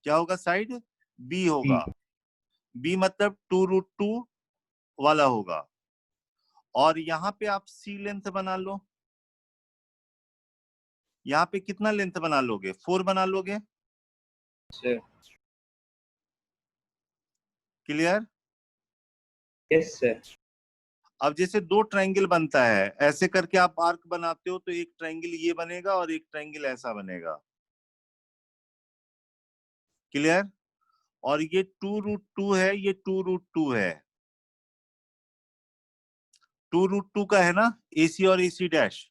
क्या होगा? साइड बी होगा। बी मतलब 2√2 वाला होगा। और यहाँ पे आप सी लेंथ बना लो। यहाँ पे कितना लेंथ बना लोगे? 4 बना लोगे। सर। क्लियर? Yes sir. अब जैसे दो ट्रायंगल बनता है, ऐसे करके आप आर्क बनाते हो, तो एक ट्रायंगल ये बनेगा और एक ट्रायंगल ऐसा बनेगा। क्लियर? और ये 2√2 है, ये 2√2 है। 2√2 का है ना AC और AC डैश।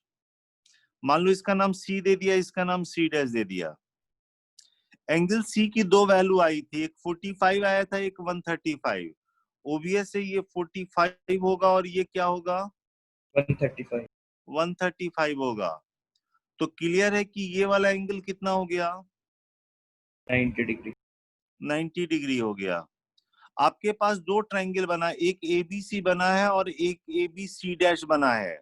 मान लो इसका नाम C दे दिया, इसका नाम C डैश दे दिया। एंगल C की दो वैल्यू आई थी, एक 45 आया था, एक 135। ओबीएस है ये 45 होगा और ये क्या होगा? 135 135 होगा। तो क्लियर है कि ये वाला एंगल कितना हो गया? 90 डिग्री। 90 डिग्री हो गया। आपके पास दो ट्रायंगल बना, एक ABC बना है और एक ABC डैश बना है।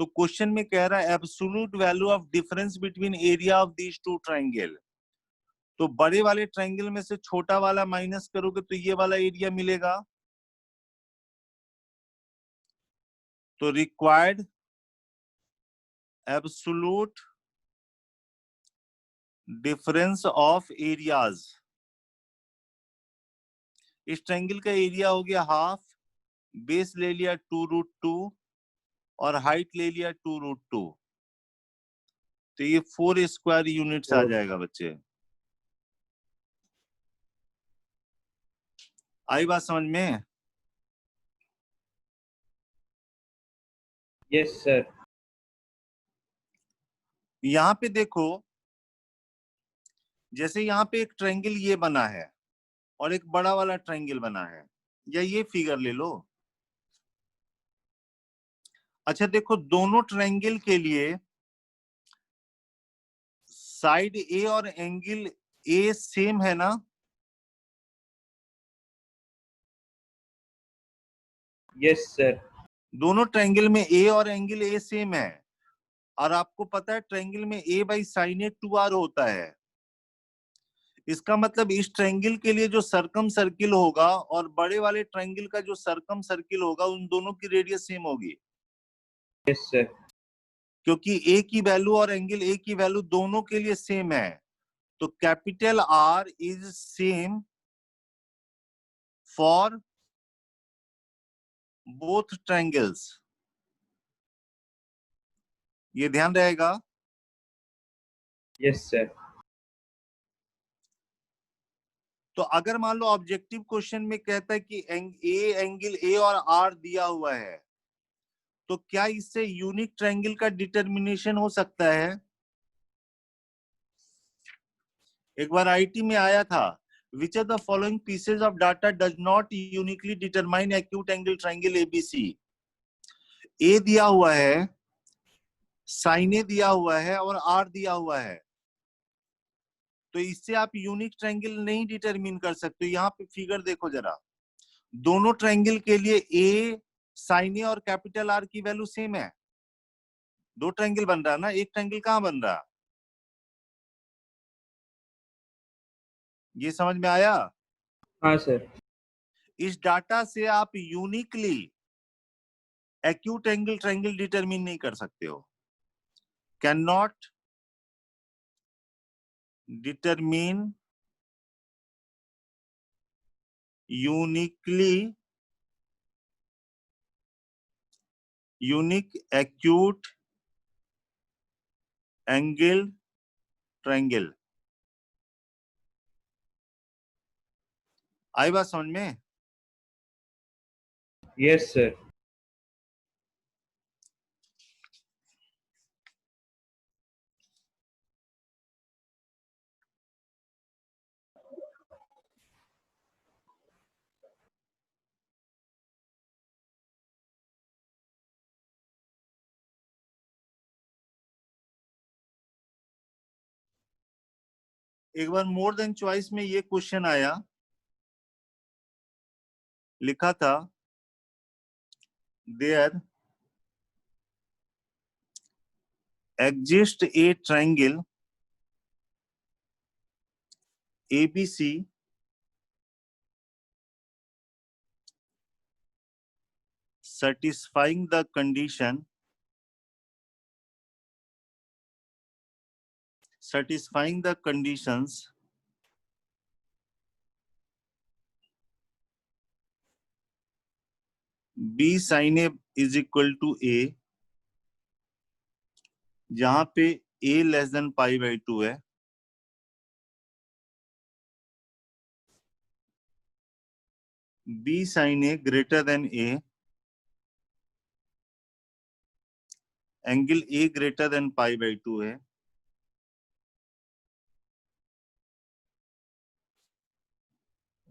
तो क्वेश्चन में कह रहा है absolute value of difference between area of these two triangle. तो बड़े वाले ट्रायंगल में से छोटा वाला माइनस करोगे तो ये वाला एरिया मिलेगा। तो required absolute difference of areas. इस ट्रायंगल का एरिया हो गया हाफ, बेस ले लिया 2√2 और हाइट ले लिया 2√2। तो ये 4 स्क्वायर यूनिट्स आ जाएगा बच्चे। आई बात समझ में? Yes sir. यहाँ पे देखो, जैसे यहाँ पे एक ट्रायंगल ये बना है और एक बड़ा वाला ट्रायंगल बना है, या ये फिगर ले लो। अच्छा देखो, दोनों ट्रायंगल के लिए साइड ए और एंगल ए सेम है ना? Yes sir. दोनों ट्रायंगल में ए और एंगल ए सेम है। और आपको पता है ट्रायंगल में a by sine A 2r होता है। इसका मतलब इस ट्रायंगल के लिए जो सर्कम सर्किल होगा और बड़े वाले ट्रायंगल का जो सर्कम सर्किल होगा, उन दोनों की रेडियस सेम होगी। Yes sir. क्योंकि a की वैल्यू और एंगल a की वैल्यू दोनों के लिए सेम है। तो capital R is same for both triangles. ये ध्यान रहेगा। Yes sir. तो अगर मान लो ऑब्जेक्टिव क्वेश्चन में कहता है कि एंगल ए और आर दिया हुआ है, तो क्या इससे यूनिक ट्रायंगल का डिटर्मिनेशन हो सकता है? एक बार आईटी में आया था, which of the following pieces of data does not uniquely determine acute angle triangle ABC. A दिया हुआ है, साइन ए दिया हुआ है और आर दिया हुआ है। तो इससे आप यूनिक ट्रायंगल नहीं डिटरमिन कर सकते। यहाँ पे फिगर देखो जरा, दोनों ट्रायंगल के लिए ए, साइन ए और कैपिटल आर की वैल्यू सेम है। दो ट्रायंगल बन रहा है ना, एक ट्रायंगल कहाँ बन रहा? ये समझ में आया? हाँ सर। इस डाटा से आप uniquely acute angle triangle determine नहीं कर सकते हो। Can not determine uniquely unique acute angle triangle. आई बात समझ में? Yes sir. एक बार मोर देन चॉइस में ये क्वेश्चन आया, लिखा था there exist a triangle ABC satisfying the conditions B sin A is equal to A, जहां पे A less than pi by 2 है, B sin A greater than A, angle A greater than pi by 2 है,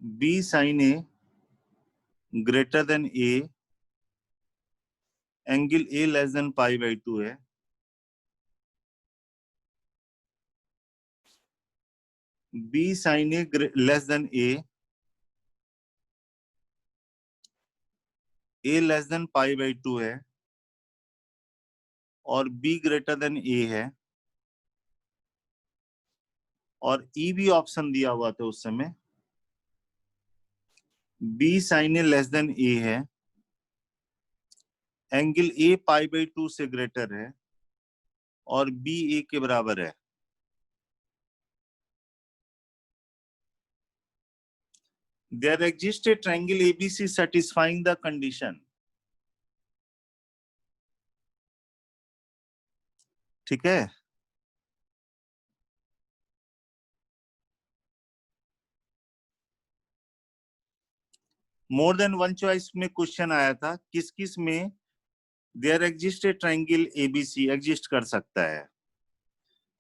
B sin A greater than A, angle A less than pi by 2 है, B sin A less than A less than pi by 2 है, और B greater than A है, और E भी option दिया हुआ था उस समय, B sin A less than A है, एंगल A पाई बाई 2 से ग्रेटर है, और B A के बराबर है। There exists a triangle ABC satisfying the condition. ठीक है, मोर देन वन चॉइस में क्वेश्चन आया था, किस किस में there exist a triangle ABC exist कर सकता है।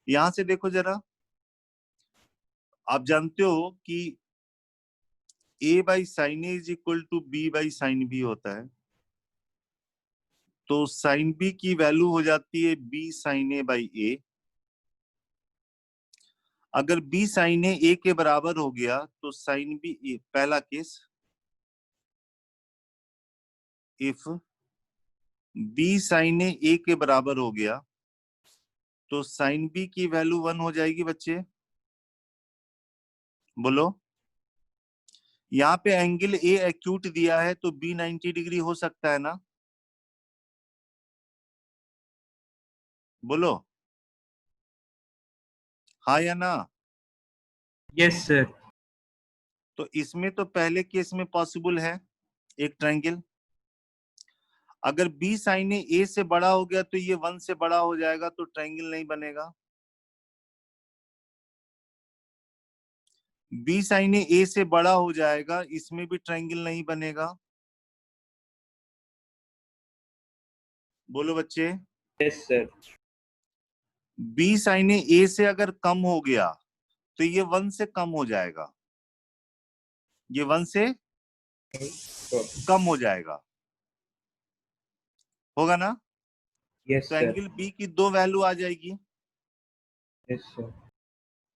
यहां से देखो जरा, आप जानते हो कि A by sine a is equal to B by sine B होता है, तो साइन B की वैल्यू हो जाती है B sine A by A। अगर B साइन A के बराबर हो गया तो साइन B A, पहला case, if B sine A के बराबर हो गया तो साइन B की वैल्यू 1 हो जाएगी बच्चे, बोलो। यहाँ पे एंगल A एक्यूट दिया है तो B 90 डिग्री हो सकता है ना, बोलो हाँ या ना। Yes sir. तो इसमें तो पहले केस में पॉसिबल है एक ट्रायंगल। अगर B साइन A से बड़ा हो गया तो ये 1 से बड़ा हो जाएगा, तो ट्रायंगल नहीं बनेगा। B साइन A से बड़ा हो जाएगा, इसमें भी ट्रायंगल नहीं बनेगा, बोलो बच्चे। Yes sir. B sine A से अगर कम हो गया तो ये 1 से कम हो जाएगा, ये 1 से कम हो जाएगा, होगा ना। यस तो सर। एंगल B की 2 वैल्यू आ जाएगी, यस सर।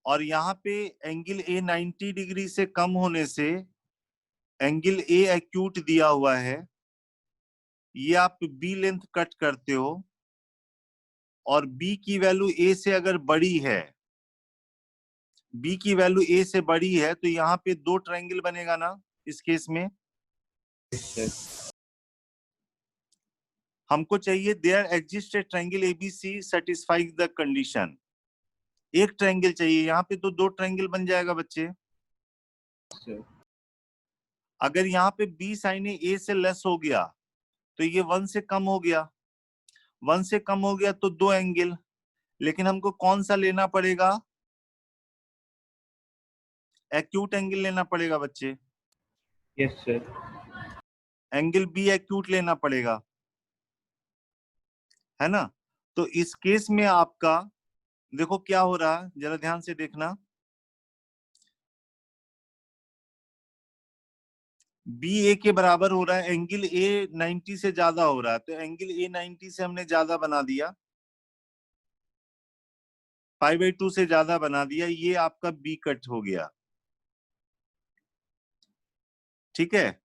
और यहाँ पे एंगल A 90 डिग्री से कम होने से एंगल A एक्यूट दिया हुआ है, ये आप B लेंथ कट करते हो, और B की वैल्यू A से अगर बड़ी है, B की वैल्यू A से बड़ी है, तो यहाँ पे 2 ट्रायंगल बनेगा ना इस केस में। हमको चाहिए there exist a triangle ABC satisfying the condition, एक ट्रायंगल चाहिए, यहाँ पे तो 2 ट्रायंगल बन जाएगा बच्चे। अगर यहाँ पे B साइन A से लेस हो गया तो ये 1 से कम हो गया, 1 से कम हो गया तो 2 एंगल, लेकिन हमको कौन सा लेना पड़ेगा, एक्यूट एंगल लेना पड़ेगा बच्चे। Yes sir. Angle B acute लेना पड़ेगा, है ना। तो इस केस में आपका देखो क्या हो रहा है, जरा ध्यान से देखना। B A के बराबर हो रहा है, एंगल A 90 से ज्यादा हो रहा है, तो एंगल A 90 से हमने ज्यादा बना दिया, π/2 से ज्यादा बना दिया, ये आपका बी कट हो गया। ठीक है,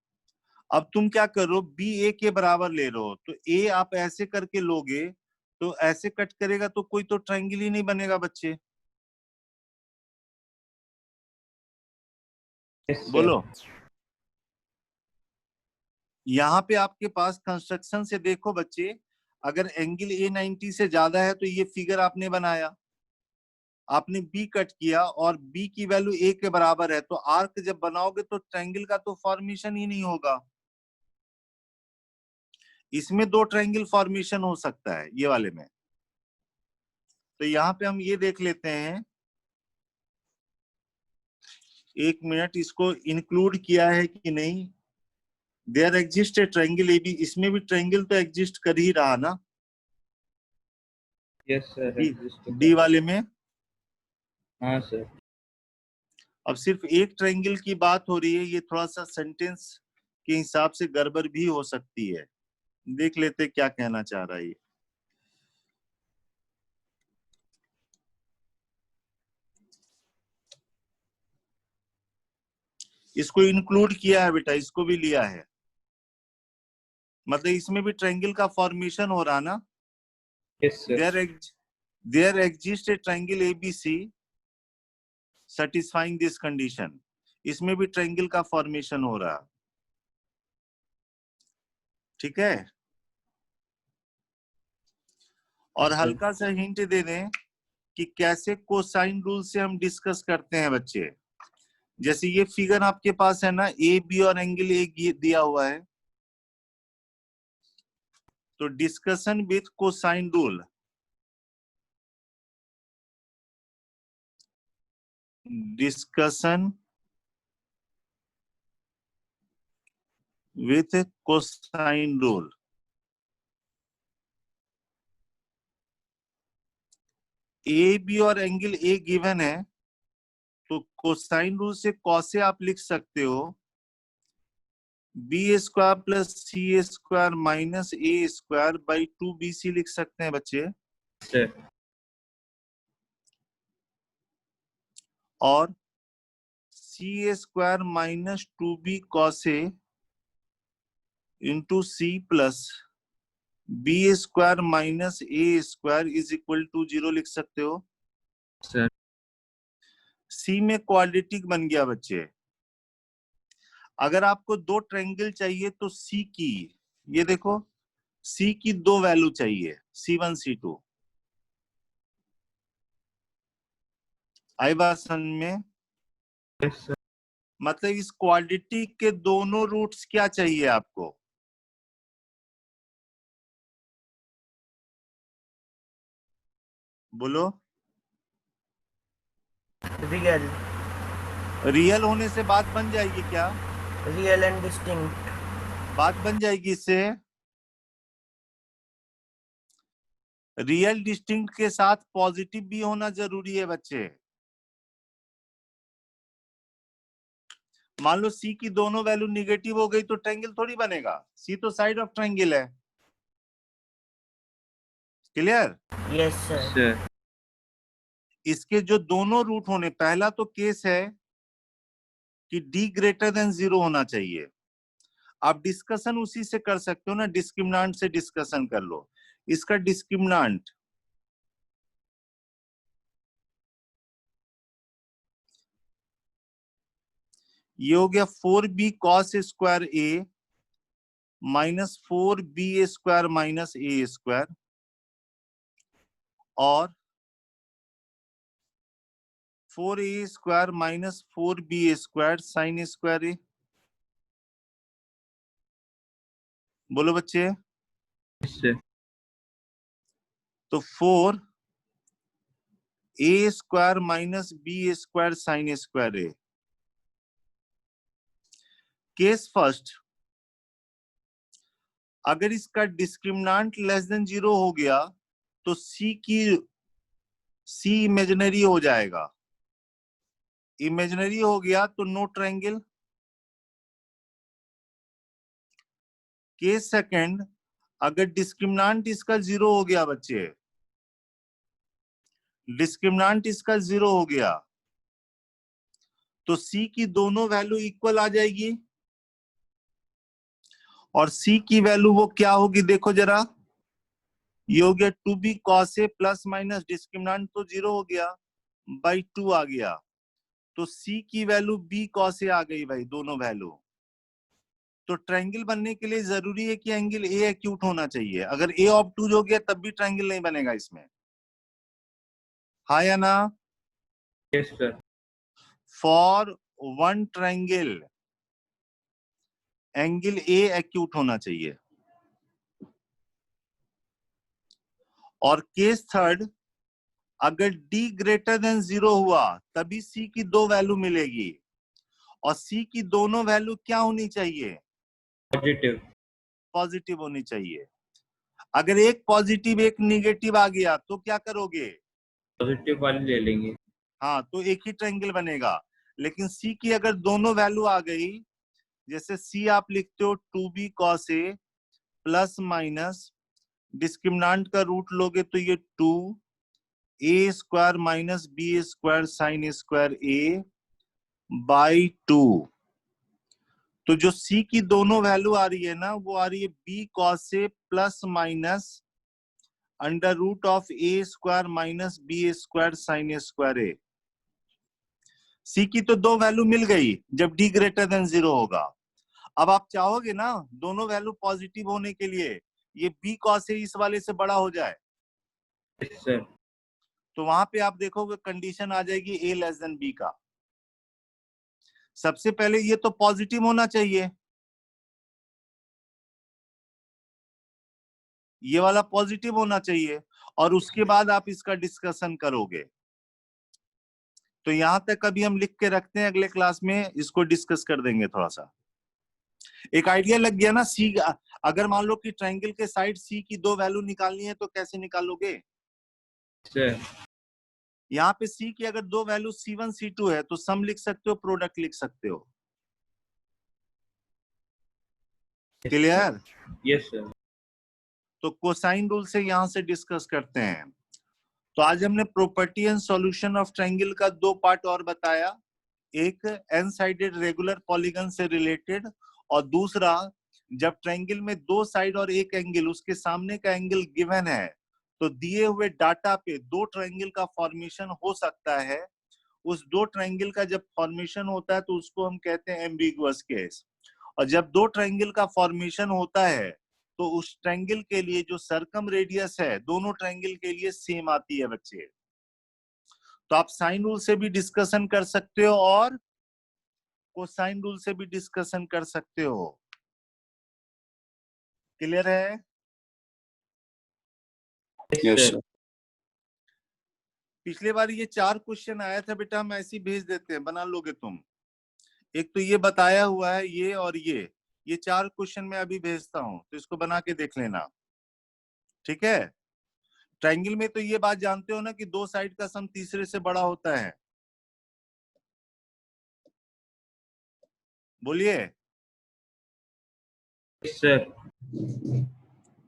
अब तुम क्या करो, बी ए के बराबर ले रहे हो, तो ए आप ऐसे करके लोगे तो ऐसे कट करेगा तो कोई तो ट्रायंगल ही नहीं बनेगा बच्चे। Yes, sir. बोलो, यहाँ पे आपके पास कंस्ट्रक्शन से देखो बच्चे, अगर एंगल ए 90 से ज्यादा है तो ये फिगर आपने बनाया, आपने बी कट किया और बी की वैल्यू ए के बराबर है, तो आर्क जब बनाओगे तो ट्रायंगल का तो फॉर्मेशन ही नहीं होगा। इसमें दो ट्रायंगल फॉर्मेशन हो सकता है, ये वाले में। तो यहाँ पे हम ये देख लेते हैं, एक मिनट, इसको इंक्लूड किया है कि नहीं। There exist a triangle a b, इसमें भी ट्रायंगल तो एग्जिस्ट कर ही रहा ना, Yes, sir. डी वाले में। हाँ सर। अब सिर्फ एक ट्रायंगल की बात हो रही है, ये थोड़ा सा सेंटेंस के हिसाब से गड़बड़ भी हो सकती है। देख लेते क्या कहना चाह रहा है ये। इसको इंक्लूड किया है बेटा, इसको भी लिया है, मतलब इसमें भी ट्रायंगल का फॉर्मेशन हो रहा ना। Yes, sir. There exist a triangle ABC satisfying this condition, इसमें भी ट्रायंगल का फॉर्मेशन हो रहा। ठीक है, और हल्का सा हिंट दे दें कि कैसे कोसाइन रूल से हम डिस्कस करते हैं बच्चे। जैसे ये फिगर आपके पास है ना, ए बी और एंगल ए दिया हुआ है, तो discussion with cosine rule, discussion with cosine rule. A b और एंगल ए गिवन है, तो कोसाइन रूल से कॉस से आप लिख सकते हो B square plus C square minus A square by 2bc लिख सकते हैं बच्चे। Sir. और C square minus 2b cos A into C plus B square minus A square is equal to 0 लिख सकते हो। Sir. सी में क्वाड्रेटिक बन गया बच्चे। अगर आपको दो ट्रायंगल चाहिए तो सी की, ये देखो, सी की दो वैल्यू चाहिए, C1 C2। आई बात समझ में? Yes, sir. मतलब इस क्वाड्रेटिक के दोनों रूट्स क्या चाहिए आपको? बोलो। रियल रियल होने से बात बन जाएगी क्या? Real and distinct. बात बन जाएगी इससे। रियल डिस्टिंक्ट के साथ पॉजिटिव भी होना जरूरी है बच्चे। मान लो सी की दोनों वैल्यू निगेटिव हो गई तो ट्रायंगल थोड़ी बनेगा, सी तो साइड ऑफ ट्रायंगल है। क्लियर? Yes sir. Sir. इसके जो दोनों रूट होने, पहला तो केस है कि d ग्रेटर देन 0 होना चाहिए। आप डिस्कशन उसी से कर सकते हो ना, डिस्क्रिमिनेंट से डिस्कशन कर लो। इसका डिस्क्रिमिनेंट ये हो गया 4b cos square a minus 4b square minus a square, और 4a square minus 4b square sine square a। बोलो बच्चे। Yes, sir. तो 4a square minus b square sine square a। Case first, अगर इसका discriminant less than 0 हो गया तो C imaginary हो जाएगा। इमेजिनरी हो गया तो नो ट्रायंगल। केस सेकंड, अगर डिस्क्रिमिनेंट इसका 0 हो गया बच्चे, डिस्क्रिमिनेंट इसका 0 हो गया, तो सी की दोनों वैल्यू इक्वल आ जाएगी। और सी की वैल्यू वो क्या होगी, देखो जरा, ये हो गया 2b cos a plus minus discriminant तो 0 हो गया, बाई 2 आ गया, तो सी की वैल्यू b cos a आ गई भाई, दोनों वैल्यू। तो ट्रायंगल बनने के लिए जरूरी है कि एंगल ए एक्यूट होना चाहिए। अगर ए ऑब्टूज हो गया तब भी ट्रायंगल नहीं बनेगा इसमें, हाँ या ना? Yes sir. For one triangle angle A acute होना चाहिए। और केस थर्ड, अगर d ग्रेटर देन 0 हुआ तभी c की दो वैल्यू मिलेगी, और c की दोनों वैल्यू क्या होनी चाहिए, पॉजिटिव। पॉजिटिव होनी चाहिए। अगर एक पॉजिटिव एक निगेटिव आ गया तो क्या करोगे, पॉजिटिव वाली ले लेंगे। हाँ, तो एक ही ट्रायंगल बनेगा। लेकिन c की अगर दोनों वैल्यू आ गई, जैसे c आप लिखते हो 2b cos a plus minus discriminant का रूट लोगे तो ये 2a square minus b square sine square a by 2। तो जो c की दोनों वैल्यू आ रही है ना, वो आ रही है b cos a plus minus under root of a square minus b square sine square a। c की तो दो वैल्यू मिल गई जब d ग्रेटर देन 0 होगा। अब आप चाहोगे ना दोनों वैल्यू पॉजिटिव होने के लिए ये b cos a इस वाले से बड़ा हो जाए, यस सर। तो वहां पे आप देखोगे कंडीशन आ जाएगी a लेस देन b का। सबसे पहले ये तो पॉजिटिव होना चाहिए, ये वाला पॉजिटिव होना चाहिए, और उसके बाद आप इसका डिस्कशन करोगे। तो यहां तक अभी हम लिख के रखते हैं, अगले क्लास में इसको डिस्कस कर देंगे थोड़ा सा। एक आइडिया लग गया ना? सी, अगर मान लो कि ट्रायंगल के साइड सी की दो वैल्यू निकालनी है तो कैसे निकालोगे? सर यहाँ पे सी की अगर दो वैल्यू C1 C2 है तो सम लिख सकते हो, प्रोडक्ट लिख सकते हो। क्लियर? Yes sir. तो कोसाइन रूल से यहां से डिस्कस करते हैं। तो आज हमने property and solution of triangle का दो पार्ट और बताया, एक एन साइडेड रेगुलर पॉलीगन से रिलेटेड, और दूसरा जब ट्रायंगल में दो साइड और एक एंगल, उसके सामने का एंगल गिवन है तो दिए हुए डाटा पे दो ट्रायंगल का फॉर्मेशन हो सकता है। उस दो ट्रायंगल का जब फॉर्मेशन होता है तो उसको हम कहते हैं एम्बिगुअस केस। और जब दो ट्रायंगल का फॉर्मेशन होता है तो उस ट्रायंगल के लिए जो सर्कम रेडियस है दोनों ट्रायंगल के लिए सेम आती है बच्चे। तो आप साइन रूल से भी डिस्कशन कर सकते हो और कोसाइन रूल से भी डिस्कशन कर सकते हो। क्लियर है? Yes sir. पिछले बार ये 4 क्वेश्चन आया था बेटा, हम ऐसे ही भेज देते हैं, बना लोगे तुम। एक तो ये बताया हुआ है, ये और ये 4 क्वेश्चन मैं अभी भेजता हूं, तो इसको बना के देख लेना, ठीक है? ट्रायंगल में तो ये बात जानते हो ना कि दो साइड का सम तीसरे से बड़ा होता है, बोलिए। Yes sir.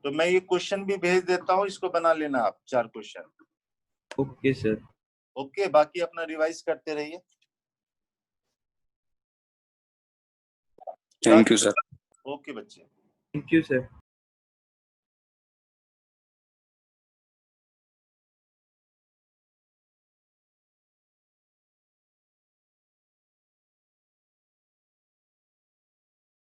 तो मैं ये क्वेश्चन भी भेज देता हूँ, इसको बना लेना आप 4 क्वेश्चन। Okay sir. ओके, बाकी अपना रिवाइज करते रहिए। Thank you sir. ओके बच्चे। Thank you sir.